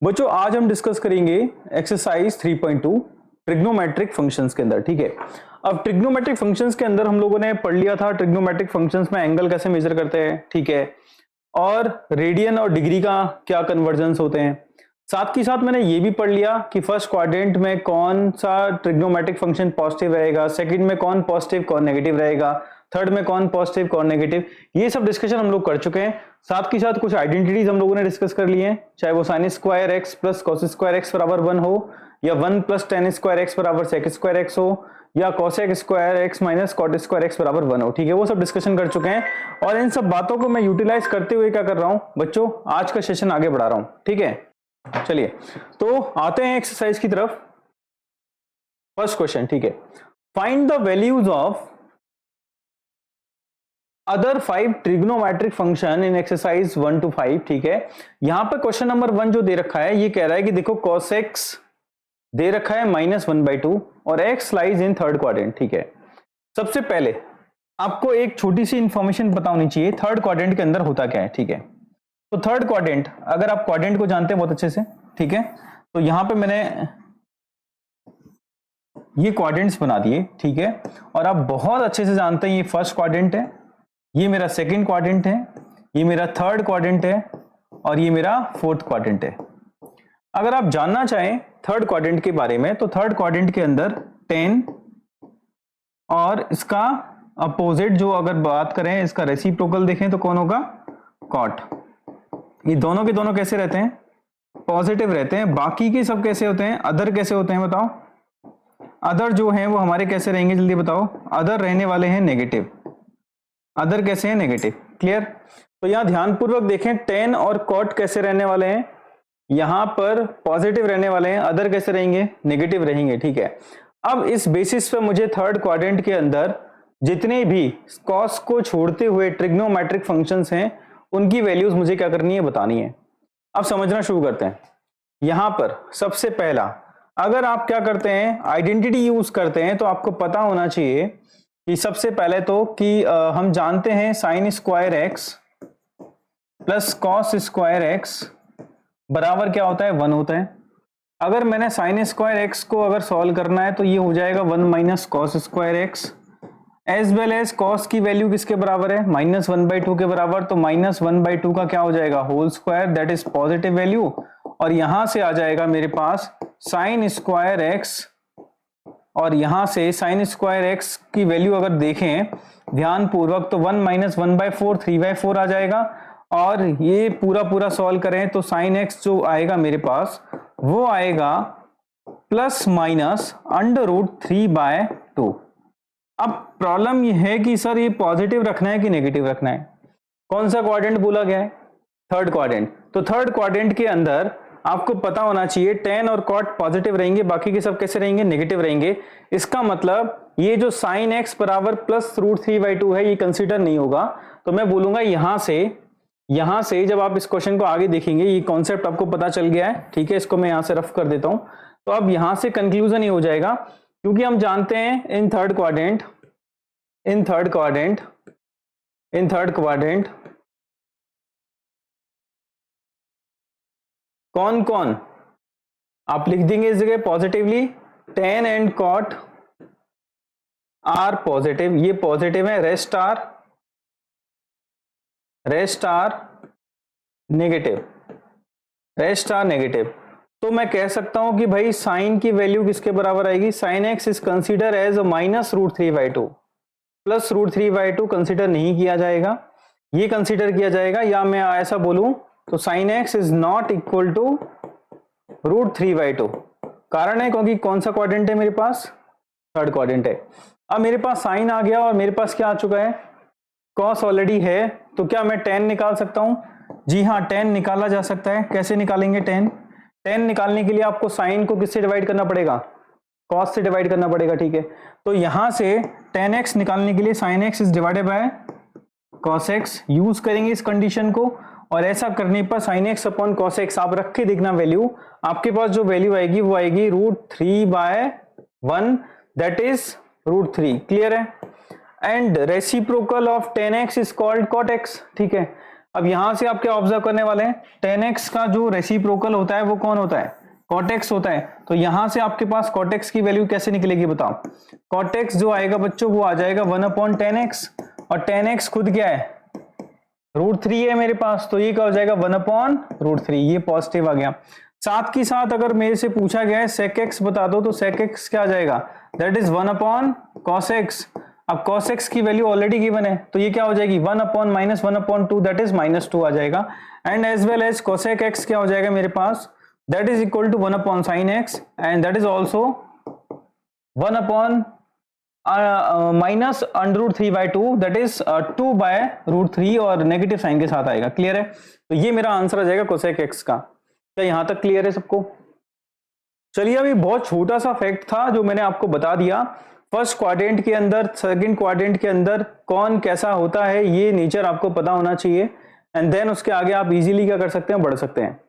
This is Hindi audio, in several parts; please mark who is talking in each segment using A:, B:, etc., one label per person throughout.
A: बच्चों आज हम डिस्कस करेंगे एक्सरसाइज 3.2 ट्रिग्नोमेट्रिक फंक्शंस के अंदर। ठीक है, अब ट्रिग्नोमेट्रिक फंक्शंस के अंदर हम लोगों ने पढ़ लिया था ट्रिग्नोमेट्रिक फंक्शंस में एंगल कैसे मेजर करते हैं। ठीक है, और रेडियन और डिग्री का क्या कन्वर्जेंस होते हैं। साथ ही साथ मैंने ये भी पढ़ लिया कि फर्स्ट क्वाड्रेंट में कौन सा ट्रिग्नोमेट्रिक फंक्शन पॉजिटिव रहेगा, सेकंड में कौन पॉजिटिव कौन नेगेटिव रहेगा, थर्ड में कौन पॉजिटिव कौन नेगेटिव। ये सब डिस्कशन हम लोग कर चुके हैं। साथ ही साथ कुछ आइडेंटिटीज हम लोगों ने डिस्कस कर लिए हैं, चाहे वो sign square x plus cos square x बराबर 1 हो, या 1 प्लस टेन स्क्वायर एक्स बराबर सेक स्क्वायर एक्स हो, या cosec square x minus cot square x बराबर 1 हो। ठीक है, वो सब डिस्कशन कर चुके हैं और इन सब बातों को मैं यूटिलाइज करते हुए क्या कर रहा हूं बच्चों, आज का सेशन आगे बढ़ा रहा हूं। ठीक है, चलिए तो आते हैं एक्सरसाइज की तरफ। फर्स्ट क्वेश्चन, ठीक है, find the values of other 5 trigonometric function in exercise 1 to 5। ठीक है, यहां पर क्वेश्चन नंबर 1 जो दे रखा है ये कह रहा है कि देखो cos x दे रखा है -1/2 और x lies in third quadrant. ठीक है, सबसे पहले आपको एक छोटी सी इंफॉर्मेशन पता होनी चाहिए थर्ड क्वाड्रेंट के अंदर होता क्या है। ठीक है, तो थर्ड क्वाड्रेंट, अगर आप क्वाड्रेंट को जानते हैं बहुत अच्छे से, ठीक है, तो यहां पे मैंने ये क्वाड्रेंट्स बना दिए। ठीक है, और आप बहुत अच्छे से जानते हैं ये फर्स्ट क्वाड्रेंट है, ये मेरा सेकंड क्वाड्रेंट है, ये मेरा थर्ड क्वाड्रेंट है और ये मेरा फोर्थ क्वाड्रेंट है। अगर आप जानना चाहें थर्ड क्वाड्रेंट के बारे में तो थर्ड क्वाड्रेंट के अंदर 10 और इसका अपोजिट जो अगर बात करें इसका रेसिप्रोकल देखें तो कौन होगा, कॉट। ये दोनों के दोनों कैसे रहते हैं, पॉजिटिव रहते हैं। बाकी के सब कैसे होते हैं, अदर कैसे होते हैं बताओ, अदर जो हैं वो हमारे कैसे रहेंगे जल्दी बताओ, अदर रहने वाले हैं नेगेटिव, अदर कैसे हैं नेगेटिव। क्लियर, तो यहां ध्यानपूर्वक देखें 10 और कॉट कैसे रहने वाले हैं, यहां पर पॉजिटिव रहने वाले हैं, अदर कैसे रहेंगे नेगेटिव रहेंगे। ठीक है, अब इस बेसिस पे मुझे थर्ड क्वाड्रेंट के अंदर जितने भी कॉस को छोड़ते हुए ट्रिग्नोमेट्रिक फंक्शंस हैं उनकी वैल्यूज मुझे क्या करनी है, बतानी है। अब समझना शुरू करते हैं। यहां पर सबसे पहला, अगर आप क्या करते हैं आइडेंटिटी यूज करते हैं तो आपको पता होना चाहिए कि सबसे पहले तो कि हम जानते हैं sign square x plus cos square x बराबर क्या होता है, 1 होता है। अगर मैंने साइन स्क्वायर एक्स को अगर सॉल्व करना है तो ये हो जाएगा 1 minus cos square x, as well as cos की वैल्यू किसके बराबर है, -1/2 के बराबर, तो -1/2 का क्या हो जाएगा whole square, that is positive value. और यहां से आ जाएगा मेरे पास साइन स्क्वायर एक्स, और यहां से साइन स्क्वायर एक्स की वैल्यू अगर देखें ध्यान पूर्वक तो 1 माइनस 1/4 3/4 आ जाएगा। और ये पूरा सॉल्व करें तो साइन एक्स जो आएगा मेरे पास वो आएगा प्लस माइनस √3/2। अब प्रॉब्लम ये है कि सर ये पॉजिटिव रखना है कि नेगेटिव रखना है, कौन सा क्वाड्रेंट बोला गया है, थर्ड क्वाड्रेंट। तो थर्ड क्वाड्रेंट के अंदर आपको पता होना चाहिए 10 और कॉट पॉजिटिव रहेंगे, बाकी के सब कैसे रहेंगे, नेगेटिव रहेंगे। इसका मतलब ये जो साइन एक्स बराबर प्लस √3/2 है ये कंसीडर नहीं होगा। तो मैं बोलूंगा यहां से जब आप इस क्वेश्चन को आगे देखेंगे ये कॉन्सेप्ट आपको पता चल गया है। ठीक है, इसको मैं यहां से रफ कर देता हूं। तो अब यहां से कंक्लूजन ये हो जाएगा, क्योंकि हम जानते हैं इन थर्ड क्वाड्रेंट कौन कौन, आप लिख देंगे इस जगह positively 10 and cot are positive, ये पॉजिटिव है, रेस्ट आर नेगेटिव। तो मैं कह सकता हूं कि भाई साइन की वैल्यू किसके बराबर आएगी, sine x is consider as -√3/2, plus √3/2 consider नहीं किया जाएगा, ये कंसीडर किया जाएगा। या मैं ऐसा बोलूं तो sine x is not equal to √3/2। कारण है क्योंकि कौन सा क्वाड्रेंट है मेरे पास, थर्ड क्वाड्रेंट है। अब मेरे पास साइन आ गया और मेरे पास क्या आ चुका है, कॉस ऑलरेडी है, तो क्या मैं 10 निकाल सकता हूं, जी हाँ 10 निकाला जा सकता है। कैसे निकालेंगे 10 निकालने के लिए आपको साइन को किससे डिवाइड करना पड़ेगा, कॉस से डिवाइड करना पड़ेगा। ठीक है, तो यहां से 10x निकालने के लिए sign x is divided by cos x use करेंगे इस कंडीशन को, और ऐसा करने पर sine x upon cos x आप रख के देखना वैल्यू, आपके पास जो वैल्यू आएगी वो आएगी √3/1, दैट इज √3। क्लियर है, and reciprocal of 10x is called cot x। ठीक है, अब यहां से आप क्या ऑब्जर्व करने वाले हैं, tan x का जो रेसिप्रोकल होता है वो कौन होता है, cot x होता है। तो यहां से आपके पास cot x की वैल्यू कैसे निकलेगी बताओ, cot x जो आएगा बच्चों वो आ जाएगा 1/tan x, और tan x खुद क्या है, √3 है मेरे पास, तो ये क्या हो जाएगा 1/√3, ये पॉजिटिव आ गया। साथ ही साथ अगर मेरे से पूछा गया है sec x बता दो, तो sec x क्या आ जाएगा, दैट इज 1/cos x। अब cos x की वैल्यू ऑलरेडी गिवन है, तो ये क्या हो जाएगी 1/-1/2, दैट इज -2 आ जाएगा। And as well as cosec x क्या हो जाएगा मेरे पास, that is equal to 1/sin x, and that is also 1/ -√3/2, that is 2/√3, और नेगेटिव साइन के साथ आएगा। क्लियर है, तो ये मेरा आंसर आ जाएगा cosec x का। क्या यहां तक क्लियर है सबको? चलिए, अभी बहुत छोटा सा फैक्ट था जो मैंने आपको बता दिया, फर्स्ट क्वाड्रेंट के अंदर, सेकंड क्वाड्रेंट के अंदर कौन कैसा होता है, ये नेचर आपको पता होना चाहिए, एंड देन उसके आगे आप इजीली क्या कर सकते हैं, बढ़ सकते हैं।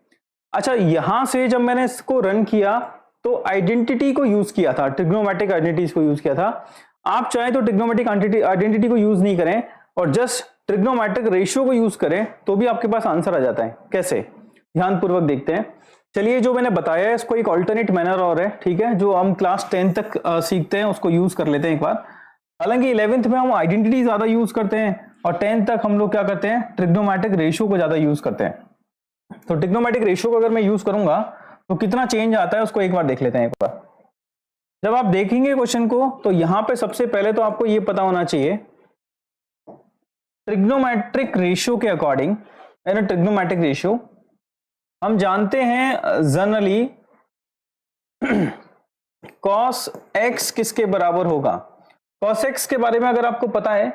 A: अच्छा, यहां से जब मैंने इसको रन किया तो आइडेंटिटी को यूज किया था, ट्रिग्नोमेट्रिक आइडेंटिटीज को यूज किया था। आप चाहे तो ट्रिग्नोमेट्रिक आइडेंटिटी को यूज नहीं करें और जस्ट ट्रिग्नोमेट्रिक रेशियो को यूज करें तो भी आपके पास आंसर आ जाता है। कैसे, ध्यानपूर्वक देखते हैं। चलिए, जो मैंने बताया है इसको एक ऑल्टरनेट मैनर और है, ठीक है, जो हम क्लास 10 तक सीखते हैं उसको यूज कर लेते हैं एक बार। हालांकि 11th में हम आइडेंटिटी ज्यादा यूज करते हैं और 10th तक हम लोग क्या करते हैं, ट्रिग्नोमेट्रिक रेशियो को ज्यादा यूज करते हैं। तो ट्रिग्नोमेट्रिक रेशियो को अगर मैं यूज करूंगा तो कितना चेंज आता है उसको एक बार देख लेते हैं। एक बार जब आप देखेंगे क्वेश्चन को तो यहां पे सबसे पहले तो आपको ये पता होना चाहिए, ट्रिग्नोमेट्रिक रेशियो के अकॉर्डिंग, ट्रिग्नोमेट्रिक रेशियो हम जानते हैं जनरली cos x किसके बराबर होगा। cos x के बारे में अगर आपको पता है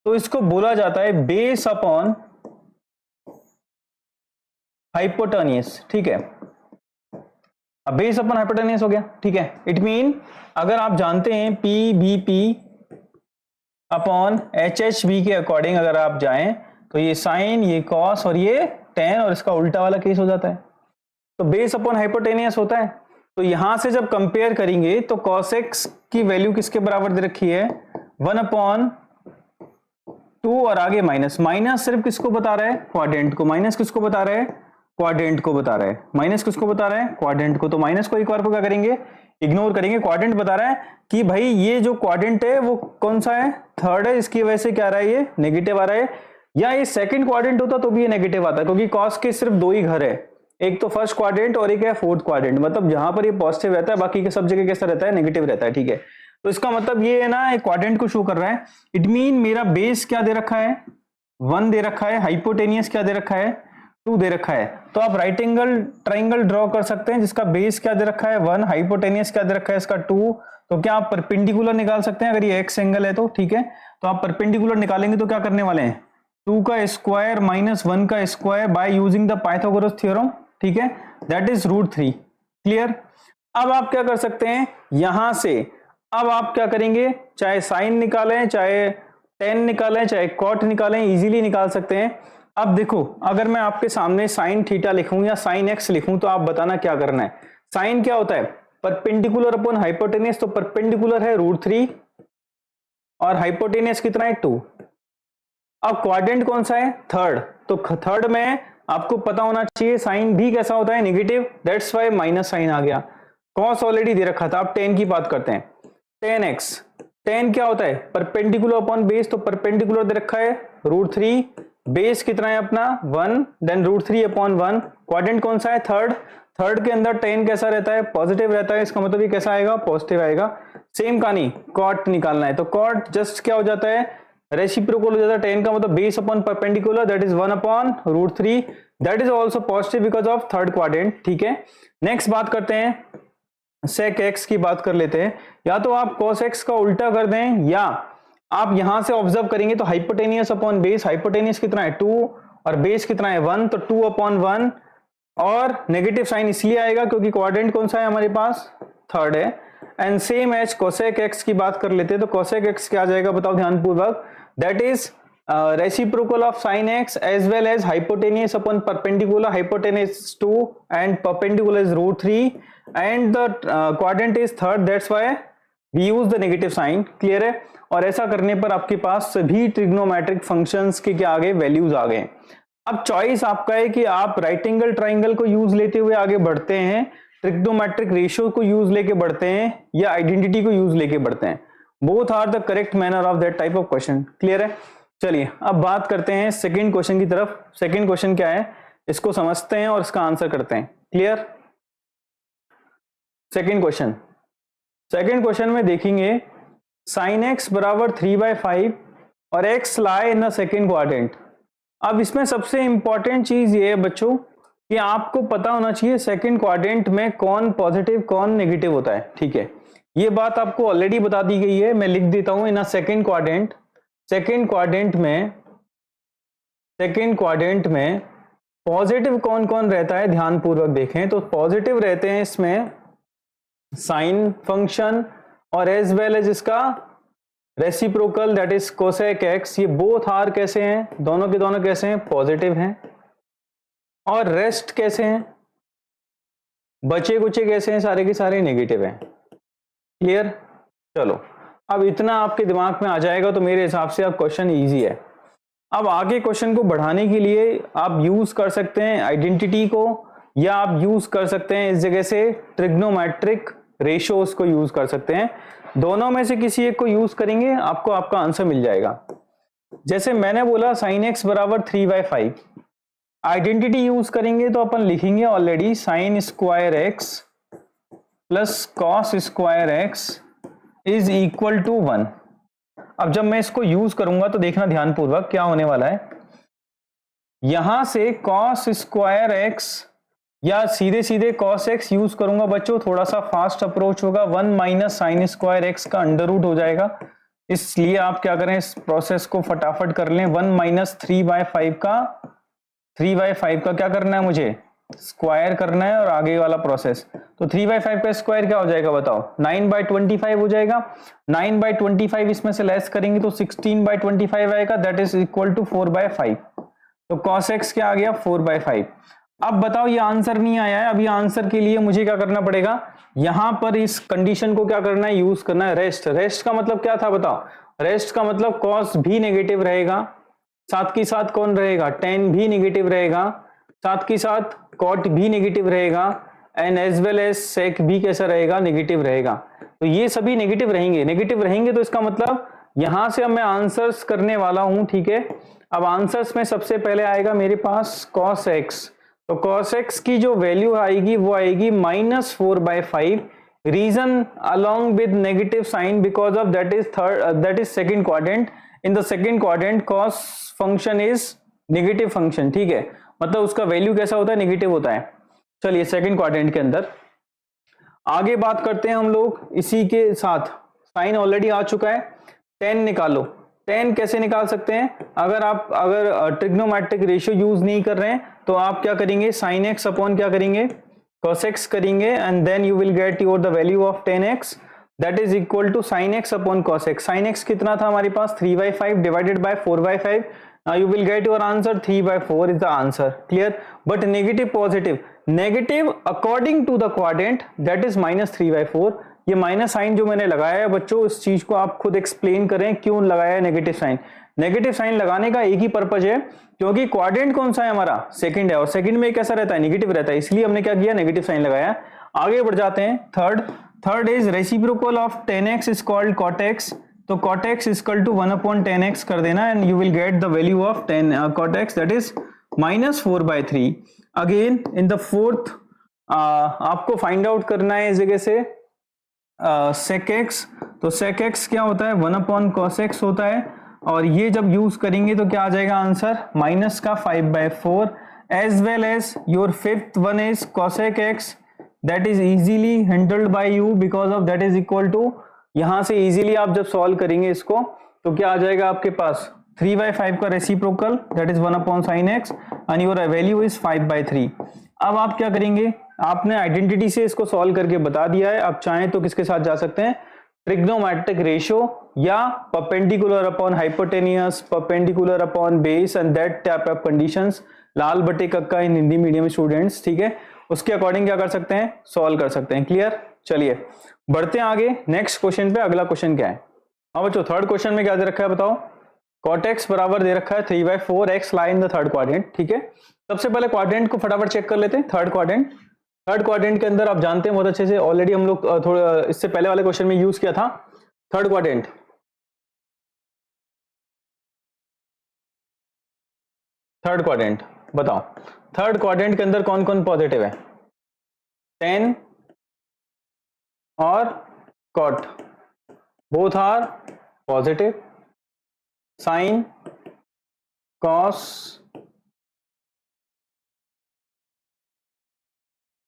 A: तो इसको बोला जाता है बेस अपॉन हाइपोटेन्यूस, ठीक है। अब बेस अपॉन हाइपोटेन्यूस हो गया, ठीक है। इट मीन अगर आप जानते हैं PBP अपॉन HHB के अकॉर्डिंग अगर आप जाएं तो ये साइन, ये कॉस और ये टेन, और इसका उल्टा वाला केस हो जाता है। तो बेस अपॉन हाइपोटेनियस होता है। तो यहां से जब कंपेयर करेंगे तो cos x की वैल्यू किसके बराबर दे रखी है, 1/2, और आगे माइनस। माइनस सिर्फ किसको बता रहा है, क्वाड्रेंट को। माइनस किसको बता रहा है, क्वाड्रेंट को बता रहा है। माइनस किसको बता रहा है, क्वाड्रेंट को। तो माइनस को एक बार को क्या करेंगे, इग्नोर करेंगे। क्वाड्रेंट बता रहा है कि भाई ये जो क्वाड्रेंट है वो कौन सा है, थर्ड है, इसकी वजह से क्या आ रहा है, ये नेगेटिव आ रहा है। या ये सेकंड क्वाड्रेंट होता तो भी ये नेगेटिव आता है, क्योंकि कॉस के सिर्फ दो ही घर है, एक तो फर्स्ट क्वाड्रेंट और एक है फोर्थ क्वाड्रेंट। मतलब जहां पर ये पॉजिटिव रहता है बाकी के सब जगह कैसा रहता है, नेगेटिव रहता है, ठीक है। तो इसका मतलब ये है ना, एक क्वाड्रेंट को शो कर रहा है। इट मीन मेरा बेस क्या दे रखा है, 1 दे रखा है, हाइपोटेनियस क्या दे रखा है, 2 दे रखा है। तो आप राइट एंगल ट्राइंगल ड्रॉ कर सकते हैं जिसका बेस क्या दे रखा है, 1, हाइपोटेनियस क्या दे रखा है इसका 2। तो क्या आप परपेंडिकुलर निकाल सकते हैं, अगर ये एक्स एंगल है तो, ठीक है। तो आप परपेंडिकुलर निकालेंगे तो क्या करने वाले हैं, 2 का स्क्वायर माइनस 1 का square by using the Pythagoras theorem, ठीक है, दैट इज √3। क्लियर। अब आप क्या कर सकते हैं यहां से, अब आप क्या करेंगे, चाहे साइन निकालें, चाहे टेन निकालें, चाहे कॉट निकालें, इजीली निकाल सकते हैं। अब देखो, अगर मैं आपके सामने साइन थीटा लिखूं या साइन एक्स लिखूं तो आप बताना क्या करना है। साइन क्या होता है, परपेंडिकुलर अपॉन हाइपोटेनियस, तो परपेंडिकुलर है √3 और हाइपोटेनियस कितना है 2। अब क्वाड्रेंट कौन सा है, थर्ड। तो थर्ड में आपको पता होना चाहिए साइन भी कैसा होता है, negative, that's why minus sine आ गया। कॉस ऑलरेडी दे रखा था। अब टेन की बात करते हैं, टेन एक्स। टेन क्या होता है, परपेंडिकुलर अपॉन बेस, तो परपेंडिकुलर दे रखा है √3, बेस कितना है अपना 1, देन √3 अपॉन 1। क्वाड्रेंट कौन सा है, थर्ड। थर्ड के अंदर टेन कैसा रहता है, पॉजिटिव रहता है, इसका मतलब ये कैसा आएगा, पॉजिटिव आएगा। सेम कहानी, कॉट निकालना है तो कॉट जस्ट क्या हो जाता है, रेसिप्रोकल हो जाता है टेन का, मतलब base upon perpendicular, that is 1 upon √3, that is also positive because of third quadrant, ठीक है। नेक्स्ट बात करते हैं, सेक एक्स की बात कर लेते हैं। या तो आप cos x का उल्टा कर दें, या आप यहां से ऑब्जर्व करेंगे तो हाइपोटेनियस अपॉन बेस, हाइपोटेनियस कितना है 2 और बेस कितना है 1, तो 2 अपॉन 1, और नेगेटिव साइन इसलिए आएगा क्योंकि क्वाड्रेंट कौन सा है हमारे पास, थर्ड है। And same as cosec x की बात कर लेते हैं, तो कोसेक एक्स क्या आ जाएगा बताओ ध्यानपूर्वक, that is reciprocal of sine x as well as hypotenuse upon perpendicular, hypotenuse 2 and perpendicular is √3 and the quadrant is third, that's why we use the negative sign. Clear है। और ऐसा करने पर आपके पास सभी ट्रिग्नोमेट्रिक फंक्शंस के क्या आ गए, वैल्यूज आ गए। अब चॉइस आपका है कि आप राइट एंगल ट्राइंगल को यूज लेते हुए आगे बढ़ते हैं, ट्रिग्नोमेट्रिक रेशियो को यूज लेके बढ़ते हैं, या आइडेंटिटी को यूज लेके बढ़ते हैं। Both are the correct manner of that type of question. Clear है? चलिए अब बात करते हैं सेकंड क्वेश्चन की तरफ। सेकंड क्वेश्चन क्या है, इसको समझते हैं और इसका आंसर करते हैं। क्लियर? सेकंड क्वेश्चन में देखेंगे sin x बराबर 3/5 और x lie in the second quadrant. अब इसमें सबसे इंपॉर्टेंट चीज ये है बच्चों कि आपको पता होना चाहिए सेकेंड क्वाड्रेंट में कौन पॉजिटिव कौन नेगेटिव होता है। ठीक है, ये बात आपको ऑलरेडी बता दी गई है, मैं लिख देता हूं। इन अ सेकेंड क्वाड्रेंट में पॉजिटिव कौन कौन रहता है, ध्यानपूर्वक देखें तो पॉजिटिव रहते हैं इसमें साइन फंक्शन और एज वेल एज इसका reciprocal that is cosec x. ये बोथ आर कैसे हैं, दोनों के दोनों कैसे हैं, पॉजिटिव हैं। और रेस्ट कैसे हैं, बचे कुचे कैसे हैं, सारे के सारे नेगेटिव हैं। क्लियर? चलो अब इतना आपके दिमाग में आ जाएगा तो मेरे हिसाब से अब क्वेश्चन इजी है। अब आगे क्वेश्चन को बढ़ाने के लिए आप यूज कर सकते हैं आइडेंटिटी को, या आप यूज कर सकते हैं इस जगह से ट्रिग्नोमेट्रिक रेशियोज को यूज कर सकते हैं। दोनों में से किसी एक को यूज करेंगे, आपको आपका आंसर मिल जाएगा। जैसे मैंने बोला sin x बराबर 3/5, आइडेंटिटी यूज करेंगे तो अपन लिखेंगे already sin square x plus cos square x is equal to 1। अब जब मैं इसको यूज करूंगा तो देखना ध्यानपूर्वक क्या होने वाला है। यहां से cos स्क्वायर x या सीधे सीधे cos x यूज करूंगा बच्चों, थोड़ा सा फास्ट अप्रोच होगा, 1 माइनस साइन स्क्वायर एक्स का अंडर रूट हो जाएगा। इसलिए आप क्या करें, इस प्रोसेस को फटाफट कर लें। 1 माइनस 3/5 का क्या करना है, मुझे स्क्वायर करना है, और आगे वाला प्रोसेस। तो 3/5 का स्क्वायर क्या हो जाएगा बताओ, 9/25 हो जाएगा। 9/25 इसमें से लेस करेंगे तो 16/25 आएगा, दैट इज इक्वल टू 4/5। तो cos x क्या आ गया, 4/5। अब बताओ ये आंसर नहीं आया है, अभी आंसर के लिए मुझे क्या करना पड़ेगा, यहां पर इस कंडीशन को क्या करना है, यूज करना है रेस्ट का मतलब क्या था बताओ, रेस्ट का मतलब cos भी नेगेटिव रहेगा, साथ के साथ कौन रहेगा, tan भी नेगेटिव रहेगा, साथ के साथ cot भी नेगेटिव रहेगा, and as well as sec भी कैसा रहेगा, नेगेटिव रहेगा। तो ये सभी नेगेटिव रहेंगे तो इसका मतलब यहां से अब मैं आंसर्स करने वाला हूं। ठीक है, अब आंसर्स में सबसे पहले आएगा मेरे पास cos x। तो cos x की जो वैल्यू आएगी वो आएगी -4/5। Reason along with negative sign because of that is second quadrant. In the second quadrant cos function is negative function. ठीक है, मतलब उसका वैल्यू कैसा होता है, नेगेटिव होता है। चलिए सेकंड क्वाड्रेंट के अंदर आगे बात करते हैं हम लोग। इसी के साथ साइन ऑलरेडी आ चुका है, tan निकालो। tan कैसे निकाल सकते हैं, अगर ट्रिग्नोमेट्रिक रेशियो यूज नहीं कर रहे हैं तो आप क्या करेंगे, sin x अपॉन क्या करेंगे, cos x करेंगे, and then you will get your the value of tan x that is equal to sin x upon cos x। sin x कितना था हमारे पास, 3/5 divided by 4/5। Now you will get your answer 3/4 is the answer. Clear? But negative positive, negative according to the quadrant that is -3/4। ये माइनस साइन जो मैंने लगाया है बच्चों, इस चीज को आप खुद एक्सप्लेन करें क्यों लगाया है नेगेटिव साइन। नेगेटिव साइन लगाने का एक ही पर्पज है, क्योंकि क्वाड्रेंट कौन सा है हमारा, सेकंड है, और सेकंड में कैसा रहता है, नेगेटिव रहता है, इसलिए हमने क्या किया, नेगेटिव साइन लगाया। आगे बढ़ जाते हैं। Third is reciprocal of tan x is called cot x। तो cot x equal to 1/tan x कर देना, and you will get the value of cot x that is -4/3। Again in the fourth आपको फाइंड आउट करना है इस जगह से sec x। तो sec x क्या होता है, 1/cos x होता है, और ये जब यूज करेंगे तो क्या आ जाएगा आंसर, माइनस का 5/4। As well as your fifth one is cosec x that is easily handled by you because of that is equal to, यहां से इजीली आप जब सॉल्व करेंगे इसको तो क्या आ जाएगा आपके पास, 3/5 का reciprocal that is 1/sin x and your value is 5/3। अब आप क्या करेंगे, आपने आइडेंटिटी से इसको सॉल्व करके बता दिया है। आप चाहें तो किसके साथ जा सकते हैं, ट्रिग्नोमेट्रिक रेशियो या perpendicular upon hypotenuse, perpendicular upon base and that type of conditions, लाल बटे कक्का इन हिंदी मीडियम स्टूडेंट्स। ठीक है, उसके अकॉर्डिंग क्या कर सकते हैं, सॉल्व कर सकते हैं। क्लियर? चलिए बढ़ते हैं आगे नेक्स्ट क्वेश्चन पे। अगला क्वेश्चन क्या है, हाँ बच्चों थर्ड क्वेश्चन में क्या दे रखा है बताओ, कॉट एक्स बराबर दे रखा है 3/4 x lie in the third quadrant, ठीक है। सबसे पहले क्वाड्रेंट को फटाफट चेक कर लेते हैं। थर्ड क्वाड्रेंट के अंदर आप जानते हैं बहुत अच्छे से, ऑलरेडी हम लोग थोड़ा इससे पहले वाले क्वेश्चन में यूज किया था। थर्ड क्वाड्रेंट बताओ, थर्ड क्वाड्रेंट के अंदर कौन कौन पॉजिटिव है? टेन और cot both are positive, sine, cos,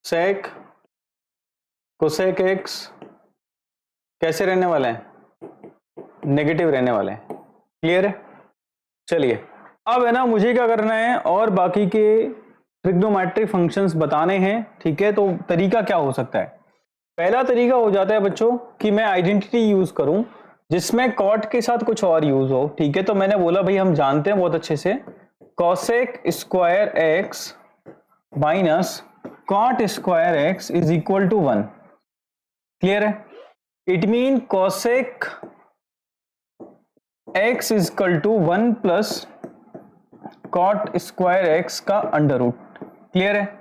A: sec, cosec x कैसे रहने वाले हैं? नेगेटिव रहने वाले हैं। क्लियर है? चलिए अब है ना मुझे क्या करना है, और बाकी के ट्रिग्नोमेट्रिक फंक्शंस बताने हैं, ठीक है। तो तरीका क्या हो सकता है? पहला तरीका हो जाता है बच्चों कि मैं आइडेंटिटी यूज करूं जिसमें कॉट के साथ कुछ और यूज हो, ठीक है। तो मैंने बोला भाई हम जानते हैं बहुत अच्छे से cosec square x minus cot square x is equal to 1। Clear है? It mean cosec x is equal to 1 plus cot square x का अंडर रूट। क्लियर है?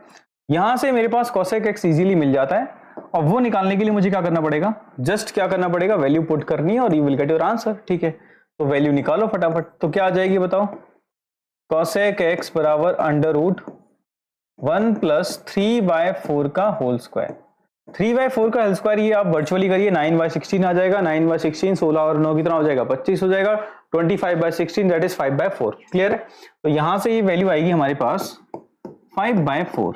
A: यहां से मेरे पास कॉसेक एक्स इजीली मिल जाता है, और वो निकालने के लिए मुझे क्या करना पड़ेगा? जस्ट क्या करना पड़ेगा? वैल्यू पुट करनी है और you will get your answer, ठीक है। तो वैल्यू निकालो फटाफट। तो क्या आ जाएगी बताओ? कॉसेक एक्स बराबर अंडर रूट 1 प्लस 3/4 का होल स्क्वायर। 3/4 का होल स्क्वायर ये आप वर्चुअली करिए, 9/16 आ जाएगा। 9/16 16 और 9 कितना हो जाएगा? 25 हो जाएगा। 25/16 दैट इज 5/4। क्लियर है? तो यहां से ये वैल्यू आएगी हमारे पास 5/4।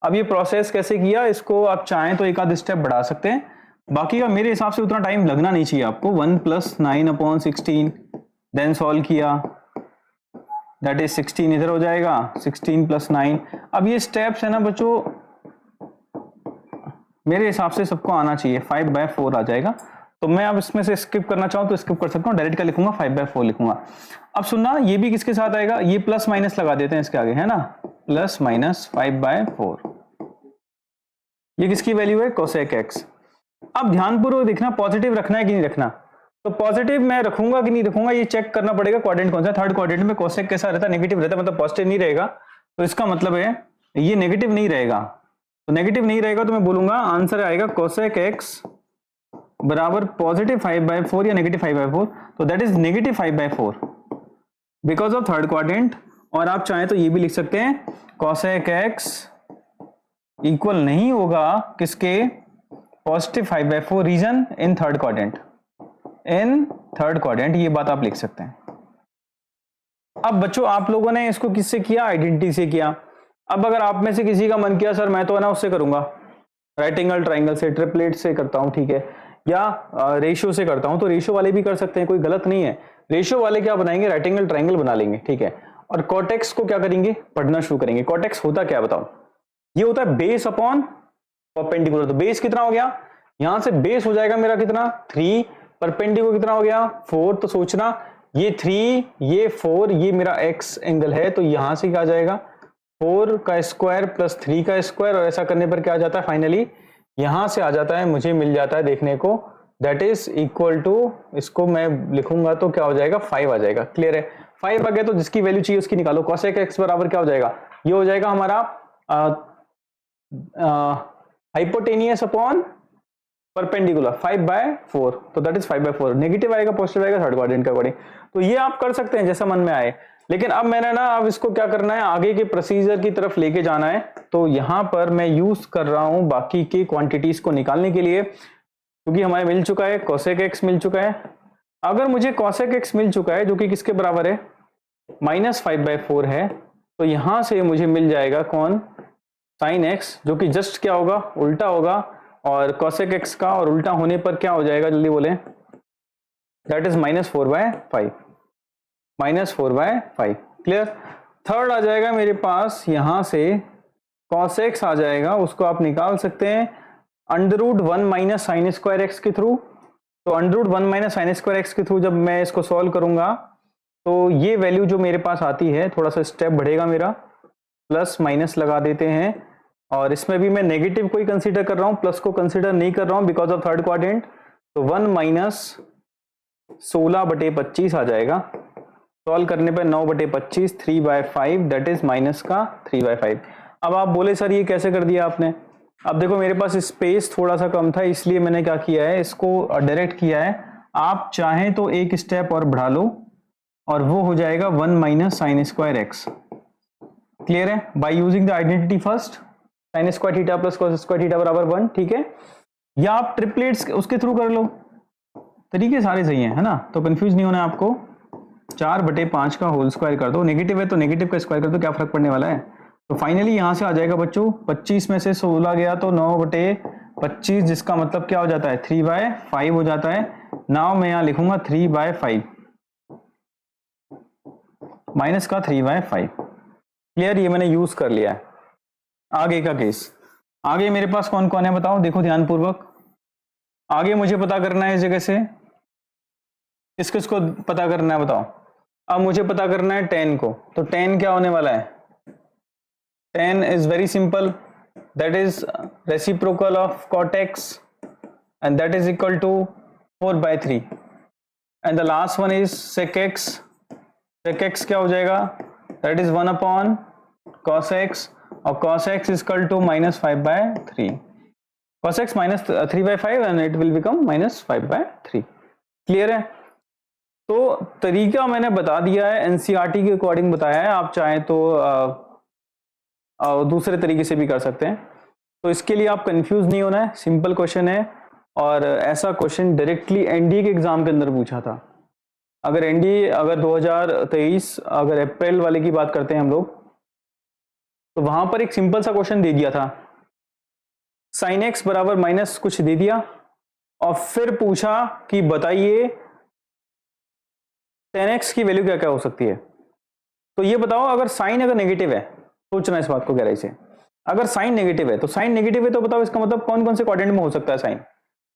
A: अब ये प्रोसेस कैसे किया, इसको आप चाहें तो एक आध स्टेप बढ़ा सकते हैं, बाकी का मेरे हिसाब से उतना टाइम लगना नहीं चाहिए आपको। 1 + 9/16 देन सॉल्व किया, दैट इज 16 इधर हो जाएगा, 16 + 9। अब ये स्टेप्स है ना बच्चों, मेरे हिसाब से सबको आना चाहिए। 5/4 आ जाएगा। तो मैं अब इसमें से स्किप करना चाहूं तो स्किप कर सकता हूं, डायरेक्ट क्या लिखूंगा? 5/4 लिखूंगा। अब सुनना, ये भी किसके साथ आएगा? ये प्लस माइनस लगा देते हैं इसके आगे, है ना, प्लस माइनस 5/4। ये किसकी वैल्यू है? Cosec x. अब ध्यानपूर्वक देखना, पॉजिटिव रखना है कि नहीं रखना। तो पॉजिटिव मैं रखूंगा कि नहीं रखूंगा ये चेक करना पड़ेगा। क्वाड्रेंट कौन सा? थर्ड क्वाड्रेंट में कोसेक कैसा रहता है? नेगेटिव रहता है, मतलब पॉजिटिव नहीं रहेगा। तो इसका मतलब है ये नेगेटिव नहीं रहेगा। तो नेगेटिव नहीं रहेगा तो मैं बोलूंगा आंसर आएगा कोसेक एक्स बराबर पॉजिटिव 5/4 या नेगेटिव 5/4। तो that is negative 5/4 because of third quadrant. और आप चाहें तो ये भी लिख सकते हैं कोसेक एक्स इक्वल नहीं होगा किसके? Positive 5/4। Reason in third quadrant, in third quadrant, ये बात आप लिख सकते हैं। अब बच्चों आप लोगों ने इसको किससे किया? आइडेंटिटी से किया। अब अगर आप में से किसी का मन किया सर मैं तो है ना उससे करूंगा, राइट एंगल ट्राइंगल से, ट्रिपलेट से करता हूं, ठीक है, या रेशियो से करता हूं, तो रेशियो वाले भी कर सकते हैं, कोई गलत नहीं है। रेशियो वाले क्या बनाएंगे? राइट एंगल ट्राइंगल बना लेंगे, ठीक है। और कॉटेक्स को क्या करेंगे? पढ़ना शुरू करेंगे। कॉटेक्स होता क्या बताओ? ये होता है बेस अपॉन परपेंडिकुलर। तो बेस कितना हो गया? यहां से बेस हो जाएगा मेरा कितना? 3, परपेंडिकुलर कितना हो गया? 4। तो सोचना ये 3 ये 4 ये मेरा एक्स एंगल है, तो यहां से क्या आ जाएगा? 4 का स्क्वायर प्लस 3 का स्क्वायर, और ऐसा करने पर क्या आ जाता है? फाइनली यहां से आ जाता है, मुझे मिल जाता है देखने को, दैट इज इक्वल टू, इसको मैं लिखूंगा तो क्या हो जाएगा? 5 आ जाएगा। क्लियर है? 5 आ गया तो जिसकी वैल्यू चाहिए उसकी निकालो। कोसेक एक्स बराबर क्या हो जाएगा? ये हो जाएगा हमारा हाइपोटेनियस अपॉन परपेंडिकुलर 5/4। तो दैट इज 5/4। नेगेटिव आएगा पॉजिटिव आएगा थर्ड क्वाड्रेंट के अकॉर्डिंग। तो ये आप कर सकते हैं जैसा मन में आए। लेकिन अब मैंने ना अब इसको क्या करना है? आगे के प्रोसीजर की तरफ लेके जाना है। तो यहां पर मैं यूज कर रहा हूं बाकी की क्वांटिटीज को निकालने के लिए, क्योंकि हमें मिल चुका है कोसेक एक्स मिल चुका है। अगर मुझे कोसेक एक्स मिल चुका है जो कि किसके बराबर है? -5/4 है, तो यहां से मुझे मिल जाएगा कौन? साइन एक्स, जो कि जस्ट क्या होगा? उल्टा होगा। और कोसेक एक्स का और उल्टा होने पर क्या हो जाएगा? जल्दी बोले। That is -4/5, -4/5। क्लियर? थर्ड आ जाएगा मेरे पास यहां से cos x आ जाएगा, उसको आप निकाल सकते हैं √1 - sin स्क्वायर एक्स के थ्रू। तो √1 - sin स्क्वायर एक्स के थ्रू जब मैं इसको सॉल्व करूंगा तो ये वैल्यू जो मेरे पास आती है, थोड़ा सा स्टेप बढ़ेगा मेरा, प्लस माइनस लगा देते हैं। और इसमें भी मैं नेगेटिव को ही कंसीडर कर रहा हूं, प्लस को कंसीडर नहीं कर रहा हूं बिकॉज ऑफ थर्ड क्वाड्रेंट। तो 1 - 16/25 आ जाएगा। सॉल्व करने पर 9/25 3/5 दैट इज माइनस का 3/5। अब आप बोले सर ये कैसे कर दिया आपने? अब देखो मेरे पास स्पेस थोड़ा सा कम था, इसलिए मैंने क्या किया है, इसको डायरेक्ट किया है। आप चाहें तो एक स्टेप और बढ़ा लो और वो हो जाएगा 1 minus sine square x. Clear है? By using the identity first, sine square theta plus cos square theta बराबर 1, ठीक है। या आप ट्रिपलेट्स उसके थ्रू कर लो, तरीके सारे सही है ना, तो कंफ्यूज नहीं होना है आपको। 4/5 का होल स्क्वायर कर दो, नेगेटिव है तो नेगेटिव का स्क्वायर कर दो, क्या फर्क पड़ने वाला है। तो फाइनली यहां से आ जाएगा बच्चों 25 में से 16 गया तो 9/25, जिसका मतलब क्या हो जाता है 3/5 हो जाता है। नाउ मैं यहां लिखूंगा 3/5 माइनस का 3/5। क्लियर? ये मैंने यूज कर लिया है। आगे का केस, आगे मेरे पास कौन कौन है बताओ, देखो ध्यानपूर्वक। आगे मुझे पता करना है इस जगह से, किसको पता करना है बताओ। अब मुझे पता करना है 10 को, तो 10 क्या होने वाला है? 10 is very simple, that is reciprocal of cot x and that is equal to 4/3, and the last one is sec x। sec x क्या हो जाएगा? that is 1 cos x, और cos x is equal to -5/3, cos x minus 3/5 and it will become -5/3। Clear है? तो तरीका मैंने बता दिया है, एनसीईआरटी के अकॉर्डिंग बताया है, आप चाहें तो दूसरे तरीके से भी कर सकते हैं। तो इसके लिए आप कंफ्यूज नहीं होना है, सिंपल क्वेश्चन है। और ऐसा क्वेश्चन डायरेक्टली एनडीए के एग्जाम के अंदर पूछा था। अगर एनडीए अगर 2023 अगर अप्रैल वाले की बात करते हैं हम लोग, तो वहां पर एक सिंपल सा क्वेश्चन दे दिया था, साइन एक्स बराबर माइनस कुछ दे दिया और फिर पूछा कि बताइए tan x की वैल्यू क्या क्या हो सकती है। तो ये बताओ, अगर साइन अगर नेगेटिव है, सोचना इस बात को गहराई से, अगर साइन नेगेटिव है तो साइन नेगेटिव है तो बताओ इसका मतलब कौन कौन से क्वाड्रेंट में हो सकता है साइन।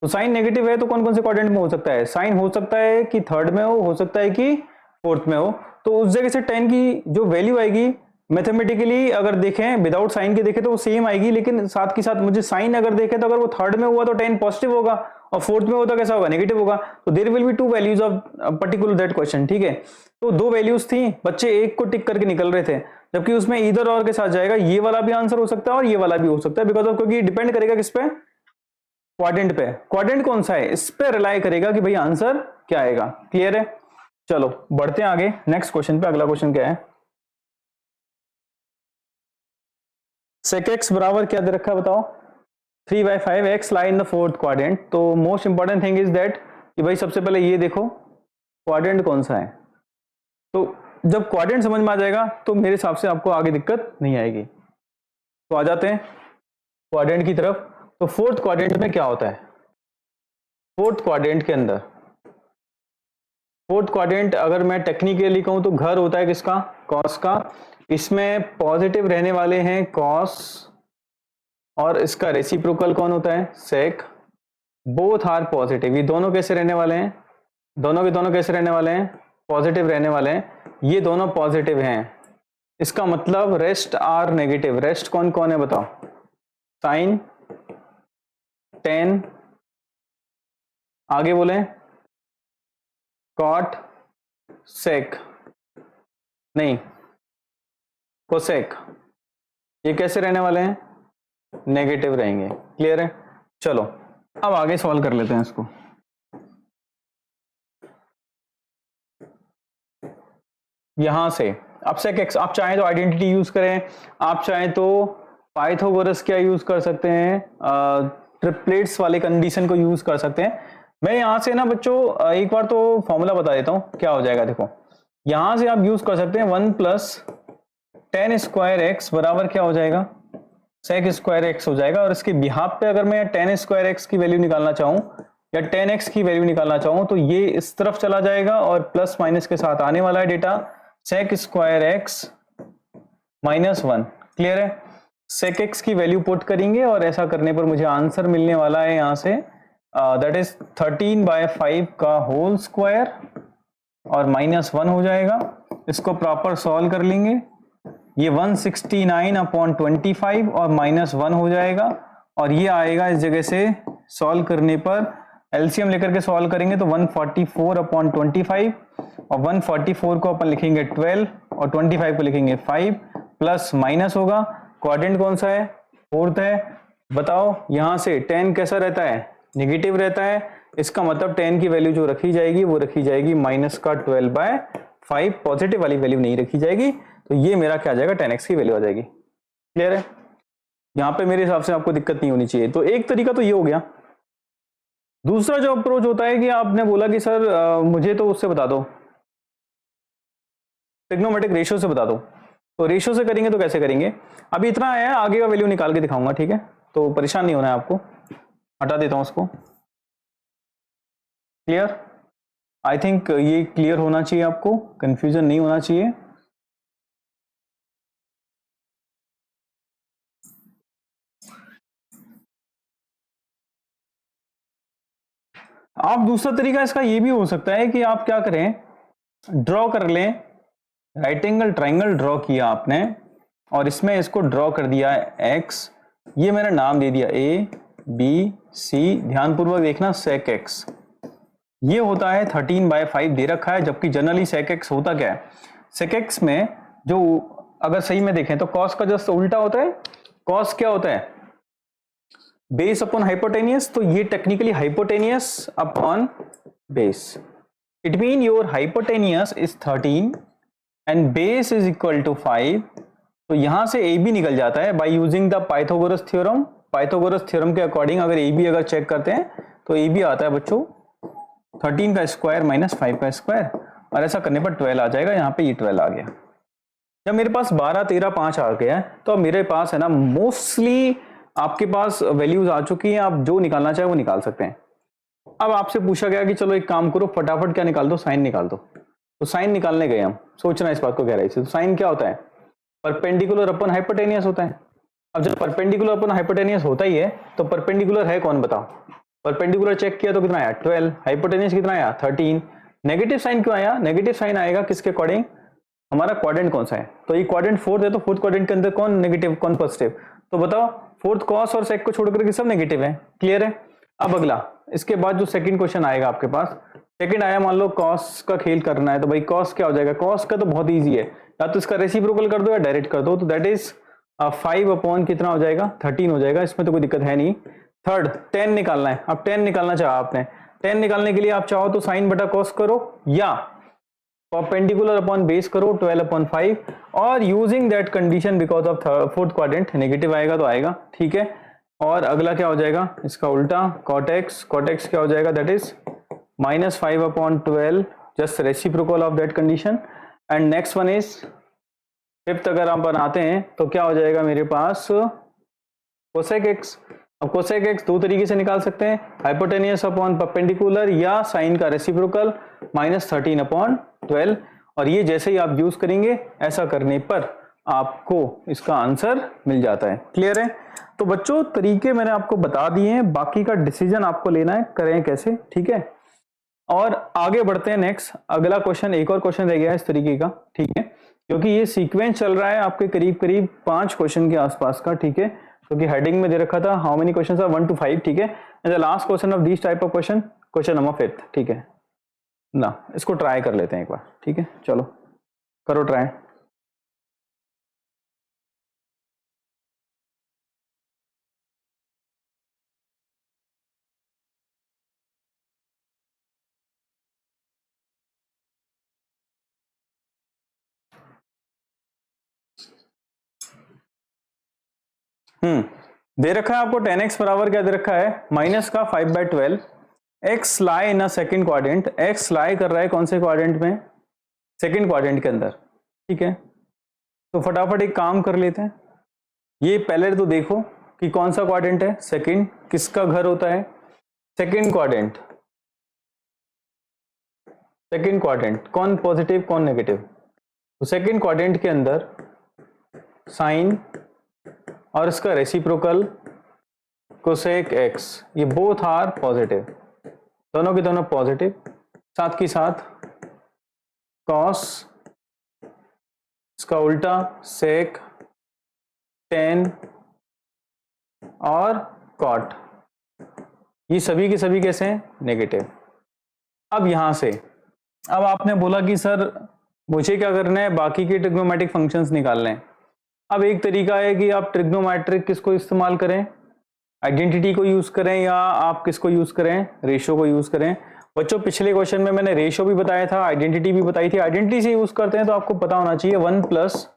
A: तो साइन नेगेटिव है तो कौन कौन से क्वाड्रेंट में हो सकता है साइन? हो सकता है कि थर्ड में हो सकता है कि फोर्थ में हो। तो उस जगह से tan की जो वैल्यू आएगी मैथमेटिकली अगर देखें विदाउट साइन के देखें तो वो सेम आएगी, लेकिन साथ के साथ मुझे साइन अगर देखें तो अगर वो थर्ड में हुआ तो tan पॉजिटिव होगा और फोर्थ में होता कैसा होगा? नेगेटिव होगा। तो there will be 2 values of particular that question, ठीक है। तो 2 वैल्यूज थी, बच्चे एक को टिक करके निकल रहे थे, जबकि उसमें इधर और के साथ जाएगा, ये वाला भी आंसर हो सकता है और ये वाला भी हो सकता है, बिकॉज ऑफ क्योंकि डिपेंड करेगा किस पे? क्वाड्रेंट पे। क्वाड्रेंट कौन सा है इस पे रिलाई करेगा कि भाई आंसर क्या आएगा। क्लियर है? चलो बढ़ते हैं आगे नेक्स्ट क्वेश्चन पे। अगला क्वेश्चन क्या है? sec x बराबर क्या दे रखा है बताओ? 3/5 x lie in the fourth quadrant. तो most important thing is that कि भाई सबसे पहले ये देखो क्वाड्रेंट कौन सा है। तो जब क्वाड्रेंट समझ में आ जाएगा तो मेरे हिसाब से आपको आगे दिक्कत नहीं आएगी। तो आ जाते हैं क्वाड्रेंट की तरफ। तो फोर्थ क्वाड्रेंट में क्या होता है? फोर्थ क्वाड्रेंट के अंदर, फोर्थ क्वाड्रेंट अगर मैं टेक्निकली कहूं तो घर होता है किसका? कॉस का। इसमें पॉजिटिव रहने वाले हैं कॉस और इसका रेसिप्रोकल कौन होता है? सेक। Both are positive. ये दोनों कैसे रहने वाले हैं? दोनों के दोनों कैसे रहने वाले हैं? पॉजिटिव रहने वाले हैं। ये दोनों पॉजिटिव हैं, इसका मतलब रेस्ट आर नेगेटिव। रेस्ट कौन कौन है बताओ? साइन, टेन, आगे बोले कॉट, सेक, नहीं कोसेक। ये कैसे रहने वाले हैं? नेगेटिव रहेंगे। क्लियर है? चलो अब आगे सॉल्व कर लेते हैं इसको। यहां से अब सेक एक्स, आप चाहें तो आइडेंटिटी यूज करें, आप चाहें तो पाइथागोरस क्या यूज कर सकते हैं, ट्रिपलेट्स वाले कंडीशन को यूज कर सकते हैं। मैं यहां से ना बच्चों एक बार तो फॉर्मूला बता देता हूं क्या हो जाएगा। देखो यहां से आप यूज कर सकते हैं 1 + tan स्क्वायर एक्स बराबर क्या हो जाएगा? सेक स्क्वायर एक्स हो जाएगा। और इसके बिहाफ पे अगर मैं tan स्क्वायर एक्स की वैल्यू निकालना चाहूं या tan x की वैल्यू निकालना चाहूं तो ये इस तरफ चला जाएगा और प्लस माइनस के साथ आने वाला है theta sec square x -1। Clear है? सेक एक्स की वैल्यू पुट करेंगे और ऐसा करने पर मुझे आंसर मिलने वाला है यहां से दैट इज 13/5 का होल स्क्वायर और -1 हो जाएगा। इसको प्रॉपर सॉल्व कर लेंगे, ये 169/25 और -1 हो जाएगा और ये आएगा इस जगह से सॉल्व करने पर एलसीएम लेकर के सॉल्व करेंगे तो 144 अपॉन 25, और 144 को अपन लिखेंगे 12 और 25 को लिखेंगे 5, प्लस माइनस होगा, क्वाड्रेंट कौन सा है, फोर्थ है। बताओ यहां से 10 कैसा रहता है, नेगेटिव रहता है, इसका मतलब 10 की वैल्यू जो रखी जाएगी वो रखी जाएगी माइनस का 12/5, पॉजिटिव वाली वैल्यू नहीं रखी जाएगी। तो ये मेरा क्या आ जाएगा, 10x की वैल्यू आ जाएगी। क्लियर है, यहां पे मेरे हिसाब से आपको दिक्कत नहीं होनी चाहिए। तो एक तरीका तो ये हो गया। दूसरा जो अप्रोच होता है कि आपने बोला कि सर मुझे तो उससे बता दो, ट्रिग्नोमेट्रिक रेशियो से बता दो। तो रेशियो से करेंगे तो कैसे करेंगे, अभी इतना आया है, आगे का वैल्यू निकाल के दिखाऊंगा, ठीक है, तो परेशान नहीं होना है आपको, हटा देता हूं उसको। क्लियर, आई थिंक ये क्लियर होना चाहिए, आपको कंफ्यूजन नहीं होना चाहिए। आप दूसरा तरीका इसका ये भी हो सकता है कि आप क्या करें, ड्रॉ कर लें, राइट एंगल ट्राइंगल ड्रॉ किया आपने और इसमें इसको ड्रॉ कर दिया है एक्स, ये मैंने नाम दे दिया ए बी सी, ध्यानपूर्वक देखना सेक एक्स, ये होता है 13/5 दे रखा है, जबकि जनरली सेक एक्स होता क्या है, सेक एक्स में जो अगर सही में देखें तो कॉस का जस्ट उल्टा होता है। कॉस क्या होता है, बेस अपॉन हाइपोटेनियस, तो ये technically hypotenuse upon base, it mean your hypotenuse is 13 and base is equal to 5। तो यहां से ए बी निकल जाता है by using the Pythagoras theorem. Pythagoras theorem के अकॉर्डिंग अगर ए बी अगर चेक करते हैं तो ए बी आता है बच्चों 13 का स्क्वायर माइनस 5 का स्क्वायर, और ऐसा करने पर 12 आ जाएगा, यहाँ पे ये 12 आ गया। जब मेरे पास 12 13 5 आ गया है तो मेरे पास है ना मोस्टली आपके पास वैल्यूज आ चुकी हैं, आप जो निकालना चाहे वो निकाल सकते हैं। अब आपसे पूछा गया कि चलो एक काम करो, फटाफट क्या निकाल दो, साइन निकाल दो। तो साइन निकालने गए हम, सोचना इस बात को गहराई से। तो साइन क्या होता है, परपेंडिकुलर अपन हाइपोटेनियस होता है। अब जब परपेंडिकुलर अपन हाइपोटेनियस होता ही है तो परपेंडिकुलर है कौन बताओ, परपेंडिकुलर चेक किया तो कितना आया 12, हाइपोटेनियस कितना आया 13। नेगेटिव साइन क्यों आया, नेगेटिव साइन आएगा किसके अकॉर्डिंग, हमारा क्वाड्रेंट कौन सा है, तो ये क्वाड्रेंट फोर्थ है, तो फोर्थ क्वाड्रेंट के अंदर कौन नेगेटिव कौन पॉजिटिव, तो बताओ फोर्थ कॉस और सेक को छोड़कर के सब नेगेटिव है। क्लियर है। अब अगला, इसके बाद जो सेकंड क्वेश्चन आएगा आपके पास, सेकंड आया मान लो कॉस का खेल करना है, तो भाई कॉस क्या हो जाएगा, कॉस का तो बहुत ईजी है, या तो इसका रेसिप्रोकल कर दो या डायरेक्ट कर दो, तो दैट इज 5 अपॉन कितना हो जाएगा 13 हो जाएगा, इसमें तो कोई दिक्कत है नहीं। थर्ड 10 निकालना है, अब 10 निकालना चाहा आपने, 10 निकालने के लिए आप चाहो तो साइन बटा कॉस करो या परपेंडिकुलर अपॉन बेस करो 12 अपॉन 5, और using that condition because of fourth quadrant negative आएगा तो आएगा, ठीक है। और अगला क्या हो जाएगा, इसका उल्टा cot x, cot x क्या हो जाएगा, that is -5 upon 12, just reciprocal of that condition. And next one is fifth, अगर आप बनाते हैं तो क्या हो जाएगा मेरे पास कोसेक एक्स। अब कोसेक एक्स दो तरीके से निकाल सकते हैं, हाइपोटेनियस अपॉन परपेंडिकुलर या साइन का रेसिप्रोकल -13 अपॉन 12, और ये जैसे ही आप यूज करेंगे ऐसा करने पर आपको इसका आंसर मिल जाता है। क्लियर है। तो बच्चों तरीके मैंने आपको बता दिए हैं, बाकी का डिसीजन आपको लेना है करें कैसे, ठीक है। और आगे बढ़ते हैं नेक्स्ट, अगला क्वेश्चन, एक और क्वेश्चन रह गया है इस तरीके का, ठीक है, क्योंकि ये सीक्वेंस चल रहा है आपके करीब करीब 5 क्वेश्चन के आसपास का, ठीक है, क्योंकि हेडिंग में दे रखा था how many questions are 1 to 5, ठीक है। And the last question of this type of question, question number 5, ठीक है ना, इसको ट्राई कर लेते हैं एक बार, ठीक है, चलो करो ट्राई। दे रखा है आपको 10x बराबर क्या दे रखा है, माइनस का 5/12, x lie in a second quadrant, x लाई कर रहा है कौन से क्वाड्रेंट में, सेकंड क्वाड्रेंट के अंदर, ठीक है। तो फटाफट एक काम कर लेते हैं, ये पहले तो देखो कि कौन सा क्वाड्रेंट है, सेकंड, किसका घर होता है सेकंड क्वाड्रेंट, सेकंड क्वाड्रेंट कौन पॉजिटिव कौन नेगेटिव, तो सेकंड क्वाड्रेंट के अंदर साइन और इसका रेसिप्रोकल कोसेक एक्स, ये बोथ आर पॉजिटिव, दोनों के दोनों पॉजिटिव, साथ ही साथ कॉस, इसका उल्टा सेक, टेन और कॉट, ये सभी के सभी कैसे हैं, नेगेटिव। अब यहां से अब आपने बोला कि सर मुझे क्या करना है, बाकी के ट्रिग्नोमेट्रिक फंक्शंस निकालने हैं। अब एक तरीका है कि आप ट्रिग्नोमेट्रिक किसको इस्तेमाल करें, आइडेंटिटी को यूज करें, या आप किसको यूज करें, रेशियो को यूज करें। बच्चों पिछले क्वेश्चन में मैंने रेशियो भी बताया था, आइडेंटिटी भी बताई थी। आइडेंटिटी से यूज करते हैं तो आपको पता होना चाहिए 1 प्लस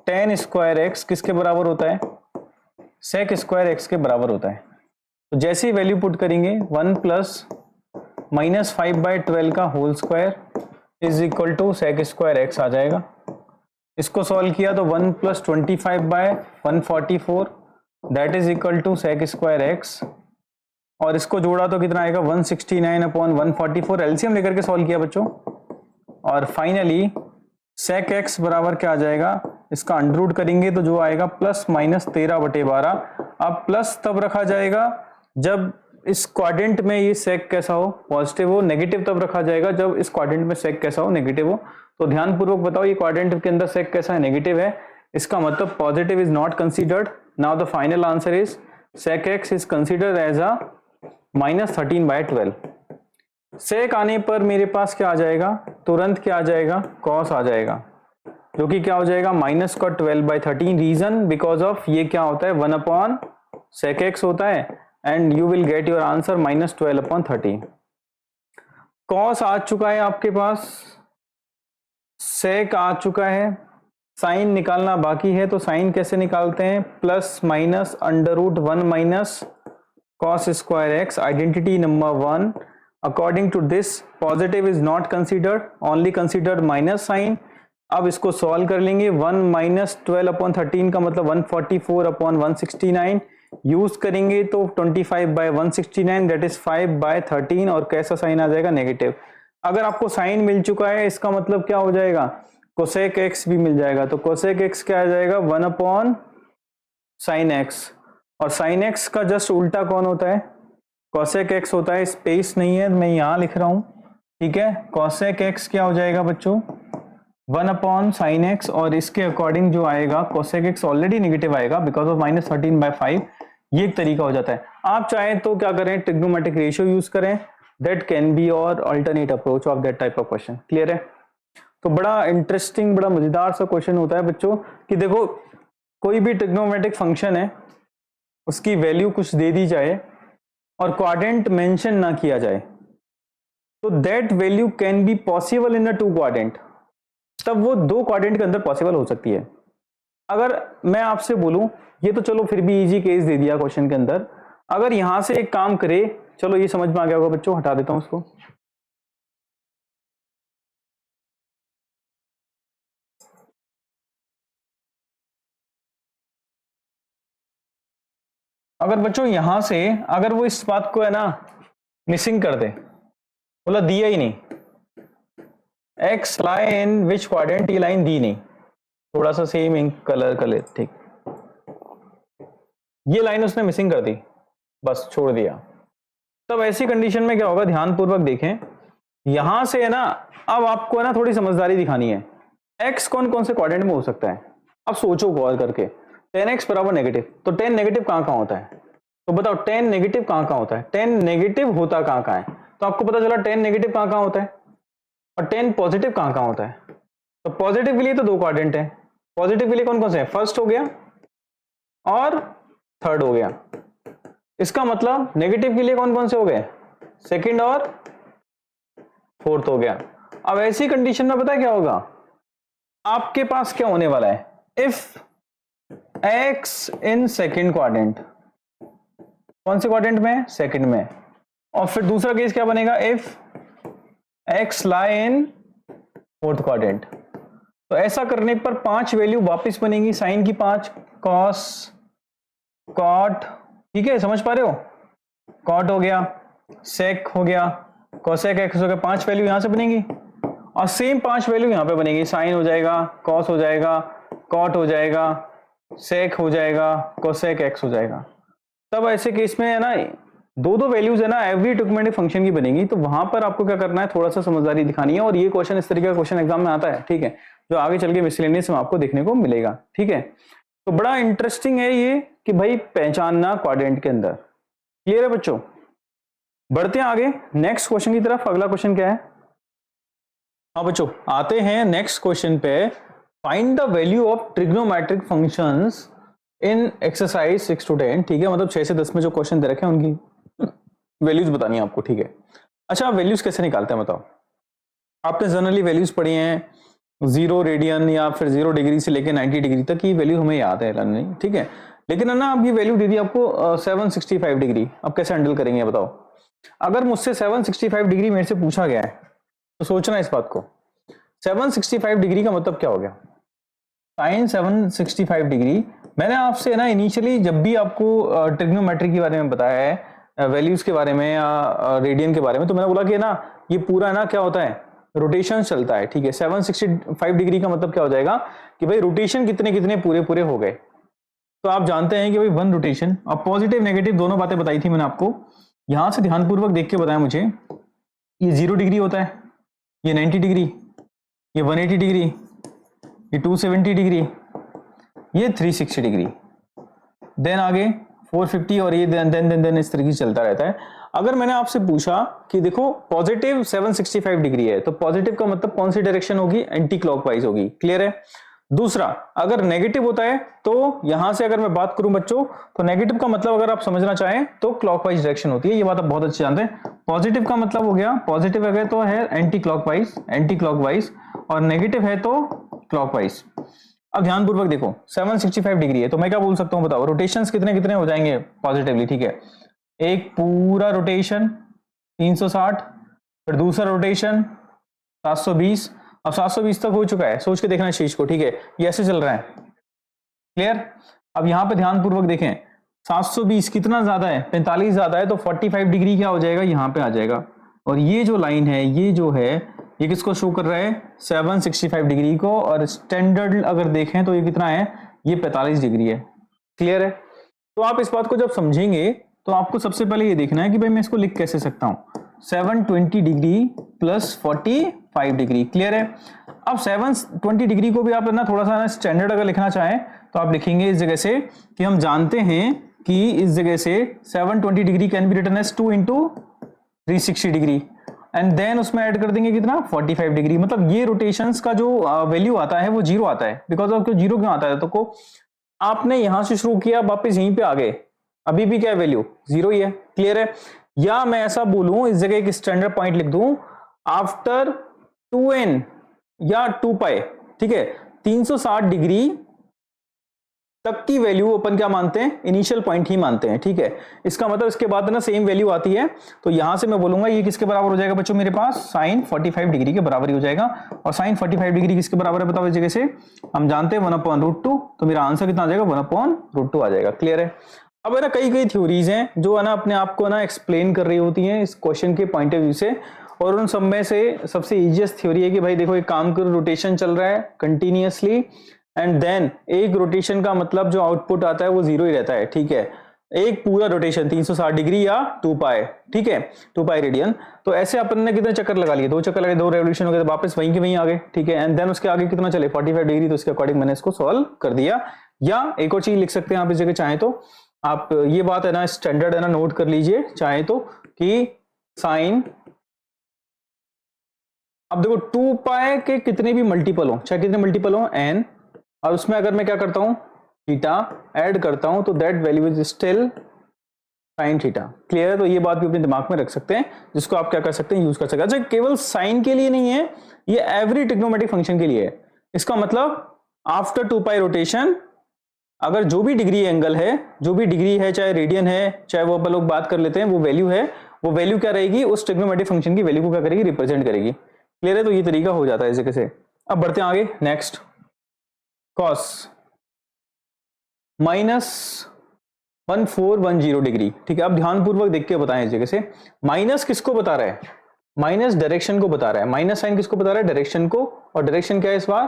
A: टेन स्क्वायर एक्स किसके बराबर होता है, सेक स्क्वायर एक्स के बराबर होता है। तो जैसे ही वैल्यू पुट करेंगे 1 प्लस माइनस 5/12 का whole square is equal to sec square x आ जाएगा। इसको सॉल्व किया तो 1 plus 25/144 that is equal to sec square x, और इसको जोड़ा तो कितना आएगा 169/144। एलसीएम लेकर के सॉल्व किया बच्चों, और फाइनली सेक एक्स बराबर क्या आ जाएगा, इसका अंडर रूट करेंगे तो जो आएगा प्लस माइनस 13/12। अब प्लस तब रखा जाएगा जब इस क्वाड्रेंट में ये सेक कैसा हो, पॉजिटिव हो। नेगेटिव तब रखा जाएगा जब इस क्वाड्रेंट में सेक कैसा हो, नेगेटिव हो। तो ध्यानपूर्वक बताओ ये क्वाड्रेंट के अंदर सेक कैसा है, नेगेटिव है। इसका मतलब positive is not considered. Now the final answer is sec x is considered as a -13/12। Sec आने पर मेरे पास क्या आ जाएगा, तुरंत क्या आ जाएगा, कॉस आ जाएगा, जो कि क्या हो जाएगा -12/13। रीजन बिकॉज ऑफ ये क्या होता है 1/sec x होता है, and you will get your answer -12/13। Cos आ चुका है आपके पास, सेक आ चुका है, साइन निकालना बाकी है। तो साइन कैसे निकालते हैं, plus minus √1 minus cos square x. Identity number 1, according to this positive is not considered, only considered minus sine. अब इसको सॉल्व कर लेंगे, 1 माइनस 12/13 का मतलब 144/169 यूज करेंगे तो 25/169 दैट इज 5/13, और कैसा साइन आ जाएगा, नेगेटिव। अगर आपको साइन मिल चुका है इसका मतलब क्या हो जाएगा, कोसेक एक्स भी मिल जाएगा। तो कोसेक एक्स क्या आ जाएगा 1/sin x, और sin x का जस्ट उल्टा कौन होता है, कोसेक एक्स होता है। स्पेस नहीं है, मैं यहां लिख रहा हूं, ठीक है। कोसेक एक्स क्या हो जाएगा बच्चों 1/sin x, और इसके अकॉर्डिंग जो आएगा कोसेक एक्स ऑलरेडी नेगेटिव आएगा बिकॉज ऑफ -13/5। ये एक तरीका हो जाता है। आप चाहें तो क्या करें, ट्रिग्नोमेट्रिक रेशियो यूज करें, दैट कैन बी और alternate approach of that type of question. Clear है। तो बड़ा इंटरेस्टिंग, बड़ा मजेदार सा क्वेश्चन होता है बच्चों कि देखो कोई भी ट्रिग्नोमेट्रिक फंक्शन है, उसकी वैल्यू कुछ दे दी जाए और क्वाड्रेंट मेंशन ना किया जाए, तो that value can be possible in the 2 quadrant. तब वो 2 क्वाड्रेंट के अंदर पॉसिबल हो सकती है। अगर मैं आपसे बोलूं, ये तो चलो फिर भी इजी केस दे दिया क्वेश्चन के अंदर, अगर यहां से एक काम करे, चलो ये समझ में आ गया होगा बच्चों, हटा देता हूं उसको। अगर बच्चों यहां से अगर वो इस बात को है ना मिसिंग कर दे, बोला दिया ही नहीं, एक्स लाई इन विच क्वाड्रेंट, ये लाइन दी नहीं, थोड़ा सा सेम इंक कलर कर ले, ठीक, ये लाइन उसने मिसिंग कर दी, बस छोड़ दिया। तब ऐसी कंडीशन में क्या होगा, ध्यानपूर्वक देखें, यहां से है ना, अब आपको है ना थोड़ी समझदारी दिखानी है। एक्स कौन कौन से क्वाड्रेंट में हो सकता है, अब सोचो गौर करके। 10x बराबर नेगेटिव, तो 10 नेगेटिव कहां कहां होता है, तो बताओ 10 नेगेटिव कहां कहां होता है, 10 नेगेटिव होता कहां कहां है। तो आपको पता चला 10 नेगेटिव कहां कहां होता है, और 10 पॉजिटिव कहां कहां होता है। तो पॉजिटिव के लिए तो 2 क्वाड्रेंट है, पॉजिटिव के लिए कौन कौन से है, फर्स्ट हो गया और थर्ड हो गया। इसका मतलब नेगेटिव के लिए कौन कौन से हो गए, सेकंड और फोर्थ हो गया। अब ऐसी कंडीशन में पता है क्या होगा, आपके पास क्या होने वाला है, if x in second quadrant, कौन से क्वाड्रेंट में, सेकंड में। और फिर दूसरा केस क्या बनेगा, if x lie in fourth quadrant. तो ऐसा करने पर 5 वैल्यू वापस बनेगी, साइन की 5, कॉस, कॉट, ठीक है, समझ पा रहे हो, कॉट हो गया, सेक हो गया, कोसेक एक्स हो गया, 5 वैल्यू यहां से बनेगी, और सेम 5 वैल्यू यहां पे बनेगी, साइन हो जाएगा, कॉस हो जाएगा, कॉट हो जाएगा, सेक हो जाएगा, कोसेक एक्स हो जाएगा। तब ऐसे केस में है ना 2 वैल्यूज है ना एवरी ट्रिग्नोमेट्रिक फंक्शन की बनेगी। तो वहां पर आपको क्या करना है, थोड़ा सा समझदारी दिखानी है, और ये क्वेश्चन इस तरीके का क्वेश्चन एग्जाम में आता है, ठीक है, जो आगे चल के मिसलेनियस में आपको देखने को मिलेगा, ठीक है। तो बड़ा इंटरेस्टिंग है ये कि भाई पहचानना क्वाड्रेंट के अंदर। क्लियर है बच्चों। बढ़ते हैं आगे नेक्स्ट क्वेश्चन की तरफ। अगला क्वेश्चन क्या है? हाँ बच्चों, आते हैं नेक्स्ट क्वेश्चन पे। Find the value of trigonometric functions in exercise 6 to 10। ठीक है, मतलब 6 से 10 में जो क्वेश्चन दे रखे हैं उनकी वैल्यूज बतानी है आपको। ठीक है, अच्छा वैल्यूज कैसे निकालते हैं बताओ? आपने जनरली वैल्यूज पढ़ी हैं 0 रेडियन या फिर 0 डिग्री से लेकर 90 डिग्री तक की वैल्यू हमें याद है लर्निंग। ठीक है, लेकिन है ना अब ये वैल्यू दे दी आपको 765 डिग्री। अब कैसे हैंडल करेंगे बताओ? अगर मुझसे 765 डिग्री मेरे से पूछा गया है तो सोचना इस बात को, 765 डिग्री का मतलब क्या हो गया? Sine 765 degree. मैंने आपसे ना इनिशियली जब भी आपको ट्रिग्नोमेट्री के बारे में बताया है, वैल्यूज के बारे में या रेडियन के बारे में, तो मैंने बोला कि ना ये पूरा ना क्या होता है, रोटेशन चलता है। ठीक है, 765 डिग्री का मतलब क्या हो जाएगा कि भाई रोटेशन कितने कितने पूरे पूरे हो गए। तो आप जानते हैं कि भाई 1 रोटेशन। अब पॉजिटिव नेगेटिव दोनों बातें बताई थी मैंने आपको, यहां से ध्यानपूर्वक देख के बताया मुझे। ये 0 डिग्री होता है, ये 90 डिग्री, ये 180 डिग्री, ये 270 डिग्री, ये 360 डिग्री, देन आगे 450 और ये देन इस तरीके से चलता रहता है। अगर मैंने आपसे पूछा कि देखो पॉजिटिव 765 डिग्री है तो पॉजिटिव का मतलब कौन सी डायरेक्शन होगी? एंटी क्लॉकवाइज होगी। क्लियर है? दूसरा, अगर नेगेटिव होता है तो यहां से अगर मैं बात करूं बच्चों, तो नेगेटिव का मतलब अगर आप समझना चाहें तो क्लॉकवाइज डायरेक्शन होती है। ये बात आप बहुत अच्छे जानते हैं। पॉजिटिव का मतलब हो गया, पॉजिटिव अगर तो है एंटी क्लॉकवाइज, और नेगेटिव है तो क्लॉकवाइज। अब ध्यानपूर्वक देखो 765 डिग्री है तो मैं क्या बोल सकता हूं बताओ? रोटेशंस कितने कितने हो जाएंगे पॉजिटिवली? ठीक है, एक पूरा रोटेशन 360, फिर दूसरा रोटेशन 720। अब 720 तक हो चुका है, सोच के देखना इस चीज को। ठीक है, ये ऐसे चल रहा है। क्लियर? अब यहां पे ध्यानपूर्वक देखें, 720 कितना ज्यादा है? 45 ज्यादा है, तो 45 डिग्री क्या हो जाएगा? यहां पे आ जाएगा। और ये जो लाइन है, ये जो है, ये किसको शो कर रहा है? 765 डिग्री को। और स्टैंडर्ड अगर देखें तो ये कितना है? ये 45 डिग्री है। क्लियर है? तो आप इस बात को जब समझेंगे तो आपको सबसे पहले ये देखना है कि भाई मैं इसको लिख कैसे सकता हूं, 720 डिग्री प्लस 45 डिग्री। क्लियर है? अब 720 डिग्री को भी आप ना थोड़ा सा स्टैंडर्ड अगर लिखना चाहें तो आप लिखेंगे इस जगह से कि हम जानते हैं कि इस जगह से 720 degree can be written as 2 into 360 degree, and then उसमें ऐड कर देंगे कितना? 45 डिग्री। मतलब ये रोटेशंस का जो वैल्यू आता है वो 0 आता है। बिकॉज ऑफ क्यों 0 क्यों आता है? तो को आपने यहां से शुरू किया, वापस यहीं पे आ गए, अभी भी क्या है? वैल्यू 0 ही है। क्लियर है? या मैं ऐसा बोलूं, इस जगह एक स्टैंडर्ड पॉइंट लिख दूं, आफ्टर 2n या 2π, ठीक है, 360 डिग्री तक की वैल्यू अपन क्या मानते हैं? इनिशियल पॉइंट ही मानते हैं। ठीक है, इसका मतलब इसके बाद ना सेम वैल्यू आती है, तो यहां से मैं बोलूंगा ये किसके बराबर हो जाएगा बच्चों? मेरे पास साइन 45 डिग्री के बराबर ही हो जाएगा। और साइन 45 डिग्री किसके बराबर है बताओ? इस जगह से हम जानते हैं 1/√2, तो मेरा आंसर कितना आ जाएगा? 1/√2 आ जाएगा। क्लियर है? अब है ना कई कई थ्योरीज हैं जो है ना अपने आप को ना एक्सप्लेन कर रही होती हैं इस क्वेश्चन के पॉइंट ऑफ व्यू से, और उन सब में से सबसे इजीएस्ट थ्योरी है कि भाई देखो एक काम करो, रोटेशन चल रहा है कंटिन्यूअसली, एंड देन एक रोटेशन का मतलब जो आउटपुट आता है वो 0 ही रहता है। ठीक है, एक पूरा रोटेशन 360 डिग्री या 2π, ठीक है, 2π रेडियन। तो ऐसे अपन ने कितने चक्कर लगा लिए? 2 चक्कर लगे, 2 रेवोल्यूशन हो गए, तो वापस वहीं के वहीं आ गए। ठीक है, एंड देन उसके आगे कितना चले? 45 डिग्री। तो उसके अकॉर्डिंग मैंने इसको सॉल्व कर दिया। या एक और चीज लिख सकते हैं आप इस जगह चाहे तो, आप ये बात है ना स्टैंडर्ड है ना नोट कर लीजिए चाहे तो, कि साइन, अब देखो 2π के कितने भी मल्टीपल हो, चाहे कितने मल्टीपल हो n, और उसमें अगर मैं क्या करता हूं? थीटा ऐड करता हूं, तो that value is still sine theta. Clear है? तो ये बात भी अपने दिमाग में रख सकते हैं, जिसको आप क्या कर सकते हैं? यूज कर सकते हैं। अच्छा, केवल साइन के लिए नहीं है, ये एवरी ट्रिग्नोमेट्रिक फंक्शन के लिए है। इसका मतलब आफ्टर 2π रोटेशन अगर जो भी डिग्री एंगल है, जो भी डिग्री है, चाहे रेडियन है, चाहे वो अपन लोग बात कर लेते हैं, वो वैल्यू है, वो वैल्यू क्या रहेगी? उस ट्रिग्नोमेट्रिक फंक्शन की वैल्यू को क्या करेगी? रिप्रेजेंट करेगी। क्लियर है? तो ये तरीका हो जाता है इस जगह से। अब बढ़ते हैं आगे, नेक्स्ट, कॉस -1410 डिग्री। ठीक है, अब ध्यानपूर्वक देख के बताएं इस जगह से, माइनस किसको बता रहा है? माइनस डायरेक्शन को बता रहा है। माइनस साइन किसको बता रहा है? डायरेक्शन को। और डायरेक्शन क्या है इस बार?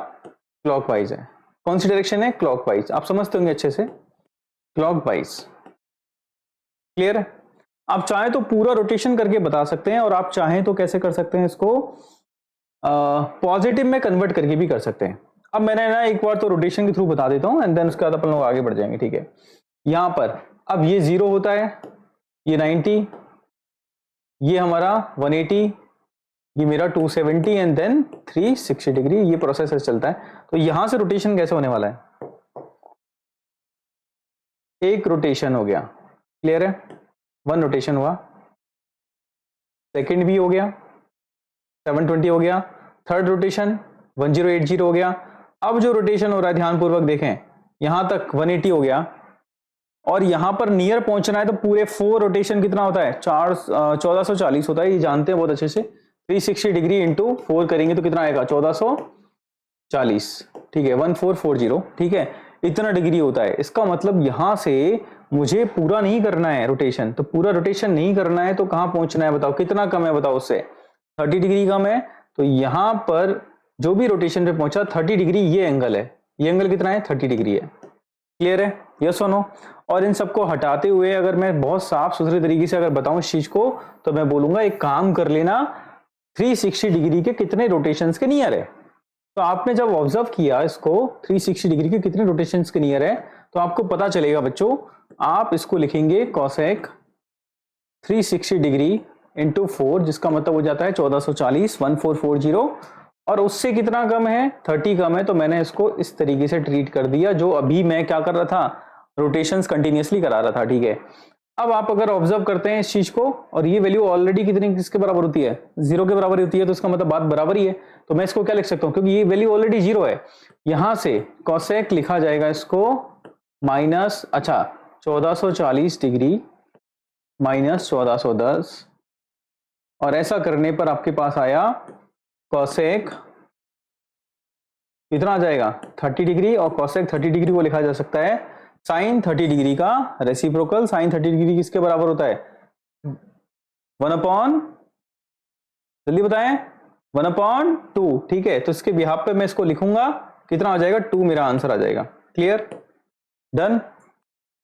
A: क्लॉकवाइज है। कौन सी डायरेक्शन है? क्लॉकवाइज। आप समझते होंगे अच्छे से, क्लॉकवाइज। क्लियर है? आप चाहें तो पूरा रोटेशन करके बता सकते हैं, और आप चाहें तो कैसे कर सकते हैं इसको? पॉजिटिव में कन्वर्ट करके भी कर सकते हैं। अब मैंने ना एक बार तो रोटेशन के थ्रू बता देता हूं, एंड देन उसके बाद अपन लोग आगे बढ़ जाएंगे। ठीक है, यहां पर अब ये 0 होता है, ये 90, ये हमारा 180, ये मेरा 270 एंड देन 360 डिग्री, ये प्रोसेस चलता है। तो यहां से रोटेशन कैसे होने वाला है, एक रोटेशन हो गया, क्लियर है, 1 रोटेशन हुआ, सेकंड भी हो गया 720 हो गया, थर्ड रोटेशन 1080 हो गया। अब जो रोटेशन हो रहा है ध्यानपूर्वक देखें, यहां तक 180 हो गया और यहां पर नियर पहुंचना है तो पूरे 4 रोटेशन कितना होता है, 1440 होता है, ये जानते हैं बहुत अच्छे से। 360 डिग्री इंटू 4 करेंगे तो कितना आएगा, 1440, ठीक है, 1440, ठीक है, इतना डिग्री होता है। इसका मतलब यहां से मुझे पूरा नहीं करना है रोटेशन, तो पूरा रोटेशन नहीं करना है तो कहां पहुंचना है बताओ, कितना कम है बताओ, उससे 30 डिग्री कम है। तो यहां पर जो भी रोटेशन पे पहुंचा 30 डिग्री, ये एंगल है, ये एंगल कितना है, 30 डिग्री है, क्लियर है, यस और नो। और इन सबको हटाते हुए अगर मैं बहुत साफ सुथरे तरीके से अगर बताऊं इस चीज को, तो मैं बोलूंगा एक काम कर लेना, 360 डिग्री के कितने रोटेशंस के नियर है। तो आपने जब ऑब्जर्व किया इसको 360 डिग्री के कितने रोटेशंस के नियर है, तो आपको पता चलेगा बच्चों, आप इसको लिखेंगे कॉसेक 360 डिग्री इंटू 4, जिसका मतलब हो जाता है 1440, 1440, और उससे कितना कम है, 30 कम है। तो मैंने इसको इस तरीके से ट्रीट कर दिया, जो अभी मैं क्या कर रहा था, रोटेशंस कंटिन्यूअसली करा रहा था, ठीक है। अब आप अगर ऑब्जर्व करते हैं इस चीज को, और ये वैल्यू ऑलरेडी कितनी किसके बराबर होती है, 0 के बराबर होती है, तो इसका मतलब बात बराबर ही है। तो मैं इसको क्या लिख सकता हूं, क्योंकि ये वैल्यू ऑलरेडी 0 है, यहां से कॉसेक लिखा जाएगा इसको माइनस, अच्छा 1440 डिग्री माइनस 1410, और ऐसा करने पर आपके पास आया कॉसेक कितना आ जाएगा, 30 डिग्री, और कॉसेक 30 डिग्री को लिखा जा सकता है साइन 30 डिग्री का रेसिप्रोकल। साइन 30 डिग्री किसके बराबर होता है, 1/, जल्दी बताएं, 1/2, ठीक है। तो इसके बिहाफ पे मैं इसको लिखूंगा, कितना आ जाएगा, 2 मेरा आंसर आ जाएगा, क्लियर, डन।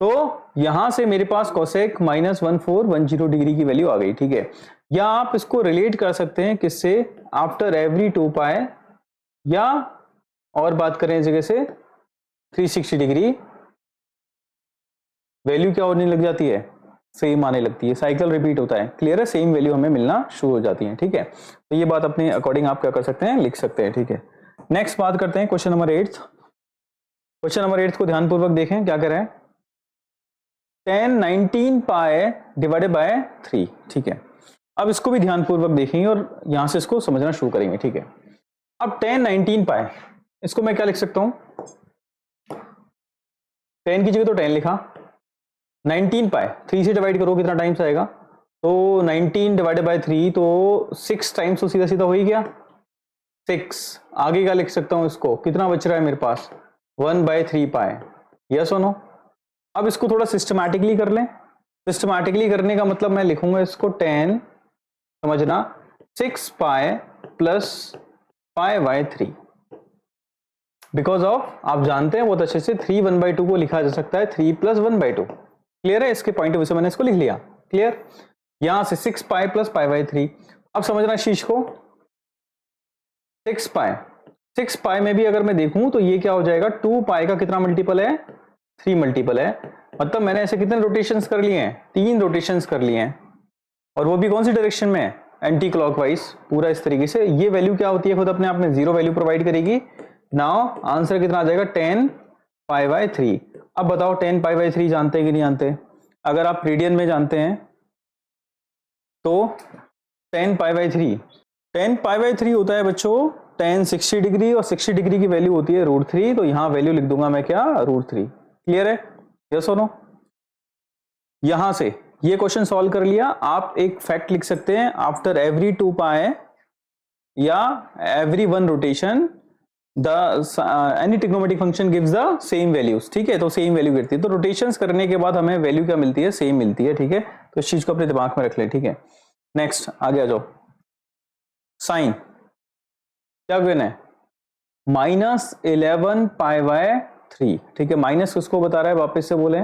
A: तो यहां से मेरे पास कॉसेक माइनस 1410 डिग्री की वैल्यू आ गई, ठीक है। या आप इसको रिलेट कर सकते हैं किससे, आफ्टर एवरी 2 पाए, या और बात करें इस जगह से 360 डिग्री वैल्यू क्या होने लग जाती है, सेम आने लगती है, साइकिल रिपीट होता है, क्लियर है, सेम वैल्यू हमें मिलना शुरू हो जाती है, ठीक है। तो ये बात अपने अकॉर्डिंग आप क्या कर सकते हैं, लिख सकते हैं, ठीक है। नेक्स्ट बात करते हैं क्वेश्चन नंबर 8। क्वेश्चन नंबर 8 को ध्यानपूर्वक देखें, क्या कह रहा है, 10 19 पाए डिवाइडेड बाय 3, ठीक है। अब इसको भी ध्यानपूर्वक देखेंगे और यहां से इसको समझना शुरू करेंगे, ठीक है। अब 10 19 पाए, इसको मैं क्या लिख सकता हूं, 10 की जगह तो 10 लिखा, 19 पाए 3 से डिवाइड करो कितना टाइम्स आएगा, तो 19 डिवाइडेड बाय 3, तो 6 टाइम्स तो सीधा सीधा हो ही गया 6। आगे क्या लिख सकता हूं, इसको कितना बच रहा है मेरे पास, 1/3 पाए, यस और नो। अब इसको थोड़ा सिस्टमैटिकली कर लें। सिस्टमैटिकली करने का मतलब मैं लिखूंगा इसको 10, समझना, 6 pi plus pi by 3, because of आप जानते हैं बहुत अच्छे से 3 1/2 को लिखा जा सकता है 3 + 1/2, क्लियर है। इसके पॉइंट ऑफ व्यू से मैंने इसको लिख लिया, क्लियर। यहां से 6 पाए प्लस पाए बाय 3। अब समझना शीश को, 6 पाए, 6 पाए में भी अगर मैं देखूं तो ये क्या हो जाएगा, 2 पाए का कितना मल्टीपल है, 3 मल्टीपल है। मतलब मैंने ऐसे कितने रोटेशंस कर लिए हैं, 3 रोटेशंस कर लिए हैं, और वो भी कौन सी डायरेक्शन में, एंटी क्लॉकवाइज, पूरा इस तरीके से। ये वैल्यू क्या होती है, खुद अपने आप में 0 वैल्यू प्रोवाइड करेगी। नाउ आंसर कितना आ जाएगा, 10 पाई 3। अब बताओ 10 पाई 3 जानते हैं कि नहीं जानते, अगर आप रेडियन में जानते हैं तो 10 पाई 3, 10 पाई 3 होता है बच्चों 10 60 डिग्री, और 60 डिग्री की वैल्यू होती है √3, तो यहां वैल्यू लिख दूंगा मैं क्या, √3, क्लियर है, यस और नो। यहां से ये क्वेश्चन सॉल्व कर लिया। आप एक फैक्ट लिख सकते हैं, आफ्टर एवरी 2 पाए या every 1 rotation the any trigonometric function gives the same values, ठीक है। तो सेम वैल्यू गिरती है, तो रोटेशंस करने के बाद हमें वैल्यू क्या मिलती है, सेम मिलती है, ठीक है। तो इस चीज को अपने दिमाग में रख लें, ठीक है। नेक्स्ट आगे आ जाओ, साइन क्या कहना है, -11 पाई/3, ठीक है। माइनस किसको बता रहा है, वापस से बोले,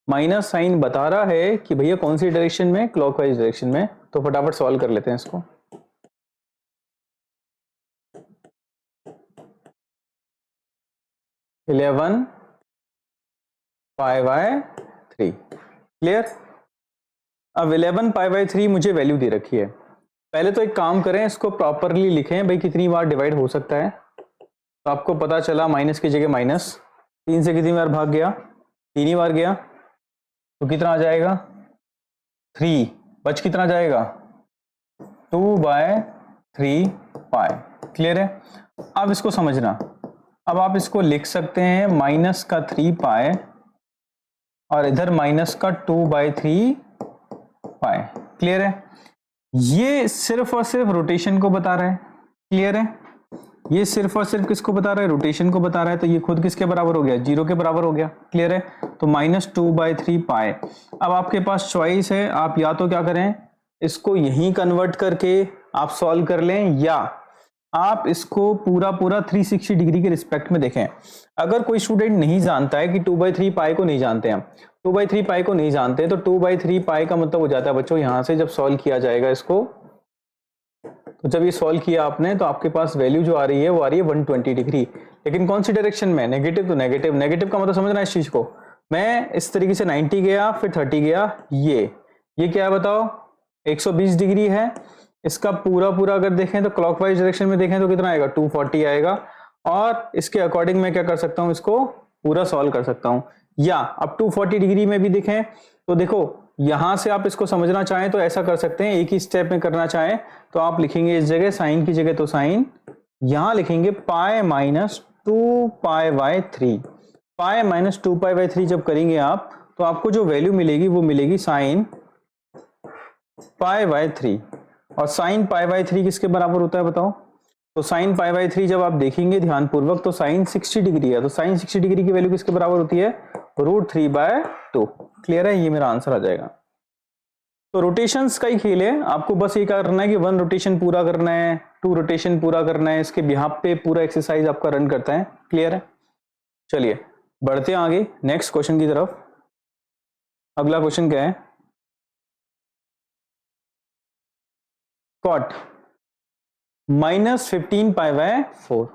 A: माइनस साइन बता रहा है कि भैया कौन सी डायरेक्शन में, क्लॉकवाइज डायरेक्शन में। तो फटाफट सॉल्व कर लेते हैं इसको। Eleven pi, clear. अब 11 पाई बाई 3 मुझे वैल्यू दे रखी है। पहले तो एक काम करें, इसको प्रॉपरली लिखें भाई कितनी बार डिवाइड हो सकता है। तो आपको पता चला माइनस की जगह माइनस, 3 से कितनी बार भाग गया, 3 ही बार गया, तो कितना आ जाएगा 3, बच कितना जाएगा 2/3 पाई। क्लियर है? अब इसको समझना, अब आप इसको लिख सकते हैं माइनस का 3 पाई और इधर माइनस का 2/3 पाई। क्लियर है? ये सिर्फ और सिर्फ रोटेशन को बता रहा है। क्लियर है? ये सिर्फ और सिर्फ किसको बता रहा है, रोटेशन को बता रहा है। तो ये खुद किसके बराबर हो गया, 0 के बराबर हो गया। क्लियर है? तो -2/3 पाई। अब आपके पास चॉइस है, आप या तो क्या करें, इसको यहीं कन्वर्ट करके आप सॉल्व कर लें, या आप इसको पूरा 360 डिग्री के रिस्पेक्ट में देखें। अगर कोई स्टूडेंट नहीं जानता है कि 2/3 पाई को नहीं जानते हैं, 2/3 पाई को नहीं जानते, तो 2/3 पाई का मतलब हो जाता है बच्चों, यहां से जब सॉल्व किया जाएगा इसको, तो जब ये सॉल्व किया आपने तो आपके पास वैल्यू जो आ रही है वो आ रही है 120 डिग्री। लेकिन कौन सी डायरेक्शन में, नेगेटिव। तो नेगेटिव, नेगेटिव का मतलब समझना इस चीज को, मैं इस तरीके से 90 गया फिर 30 गया, ये क्या है बताओ, 120 डिग्री है। इसका पूरा अगर देखें तो क्लॉकवाइज डायरेक्शन में देखें तो कितना आएगा, 240 आएगा। और इसके अकॉर्डिंग मैं क्या कर सकता हूं, इसको पूरा सॉल्व कर सकता हूं। या अब 240 डिग्री में भी देखें तो देखो, यहां से आप इसको समझना चाहें तो ऐसा कर सकते हैं, एक ही स्टेप में करना चाहें तो आप लिखेंगे इस जगह साइन की जगह तो साइन, यहां लिखेंगे पाई -2 पाई/3। पाई -2 पाई/3 जब करेंगे आप तो आपको जो वैल्यू मिलेगी वो मिलेगी साइन पाई/3। और साइन पाई/3 किसके बराबर होता है बताओ, तो साइन पाई/3 जब आप देखेंगे ध्यानपूर्वक तो साइन 60 डिग्री है। तो साइन 60 डिग्री की वैल्यू किसके बराबर होती है, √3/2। क्लियर है? ये मेरा आंसर आ जाएगा। तो रोटेशंस का ही खेल है, आपको बस ये करना है कि 1 रोटेशन पूरा करना है, 2 रोटेशन पूरा करना है, इसके बिहाफ पे पूरा एक्सरसाइज आपका रन करता है। क्लियर है? चलिए बढ़ते हैं आगे नेक्स्ट क्वेश्चन की तरफ। अगला क्वेश्चन क्या है, कॉट -15 पाई/4।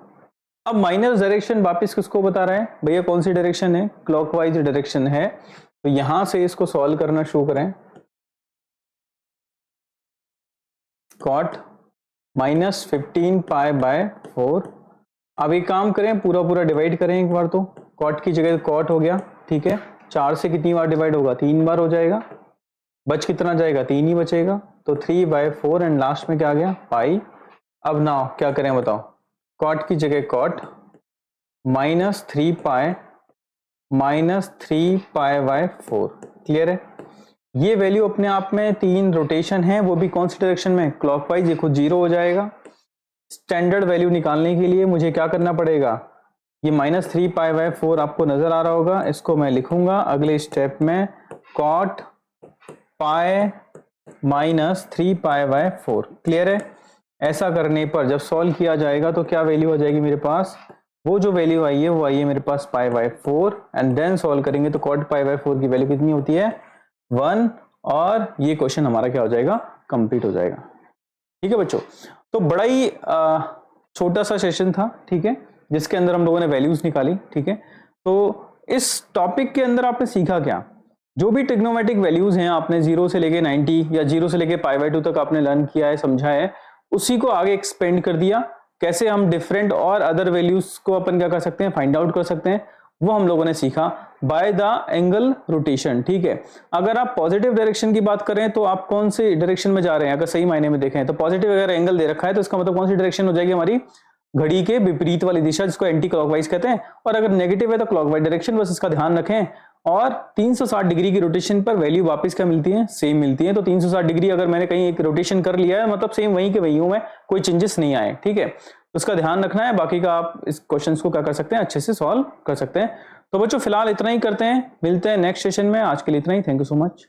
A: अब माइनस डायरेक्शन वापिस किसको बता रहा है भैया, कौन सी डायरेक्शन है, क्लॉकवाइज डायरेक्शन है। तो यहां से इसको सॉल्व करना शुरू करें। कॉट -15 पाई/4। अब एक काम करें, पूरा डिवाइड करें एक बार। तो कॉट की जगह कॉट हो गया, ठीक है। 4 से कितनी बार डिवाइड होगा, 3 बार हो जाएगा। बच कितना जाएगा, 3 ही बचेगा। तो 3/4 एंड लास्ट में क्या आ गया, पाई। अब ना क्या करें बताओ, कॉट की जगह कॉट -3 पाई/4। क्लियर है? ये वैल्यू अपने आप में 3 रोटेशन है, वो भी कौन सी डायरेक्शन में, क्लॉकवाइज। ये खुद 0 हो जाएगा। स्टैंडर्ड वैल्यू निकालने के लिए मुझे क्या करना पड़ेगा, ये -3 पाई/4 आपको नजर आ रहा होगा, इसको मैं लिखूंगा अगले स्टेप में कॉट पाई -3 पाई/4। क्लियर है? ऐसा करने पर जब सॉल्व किया जाएगा तो क्या वैल्यू आ जाएगी मेरे पास, वो जो वैल्यू आई है वो आई है मेरे पास पाई/4। एंड देन सॉल्व करेंगे तो कॉट पाई/4 की वैल्यू कितनी होती है, 1। और ये क्वेश्चन हमारा क्या हो जाएगा, कंप्लीट हो जाएगा। ठीक है बच्चों, तो बड़ा ही छोटा सा सेशन था, ठीक है, जिसके अंदर हम लोगों ने वैल्यूज निकाली। ठीक है, तो इस टॉपिक के अंदर आपने सीखा क्या, जो भी ट्रिग्नोमेट्रिक वैल्यूज हैं आपने 0 से लेके 90 या 0 से लेके पाई/2 तक आपने लर्न किया है, समझा है, उसी को आगे एक्सपेंड कर दिया। कैसे हम डिफरेंट और अदर वैल्यूज को अपन क्या कर सकते हैं, फाइंड आउट कर सकते हैं, वो हम लोगों ने सीखा बाय द एंगल रोटेशन। ठीक है, अगर आप पॉजिटिव डायरेक्शन की बात करें तो आप कौन से डायरेक्शन में जा रहे हैं, अगर सही मायने में देखें तो पॉजिटिव अगर एंगल दे रखा है तो इसका मतलब कौन सी डायरेक्शन हो जाएगी हमारी, घड़ी के विपरीत वाली दिशा, जिसको एंटी क्लॉकवाइज कहते हैं। और अगर नेगेटिव है तो क्लॉकवाइज डायरेक्शन, बस इसका ध्यान रखें। और 360 डिग्री की रोटेशन पर वैल्यू वापस क्या मिलती है, सेम मिलती है। तो 360 डिग्री अगर मैंने कहीं एक रोटेशन कर लिया है मतलब सेम वहीं के वहीं हूं मैं, कोई चेंजेस नहीं आए। ठीक है, उसका ध्यान रखना है। बाकी का आप इस क्वेश्चंस को क्या कर सकते हैं, अच्छे से सॉल्व कर सकते हैं। तो बच्चों फिलहाल इतना ही करते हैं, मिलते हैं नेक्स्ट सेशन में। आज के लिए इतना ही, थैंक यू सो मच।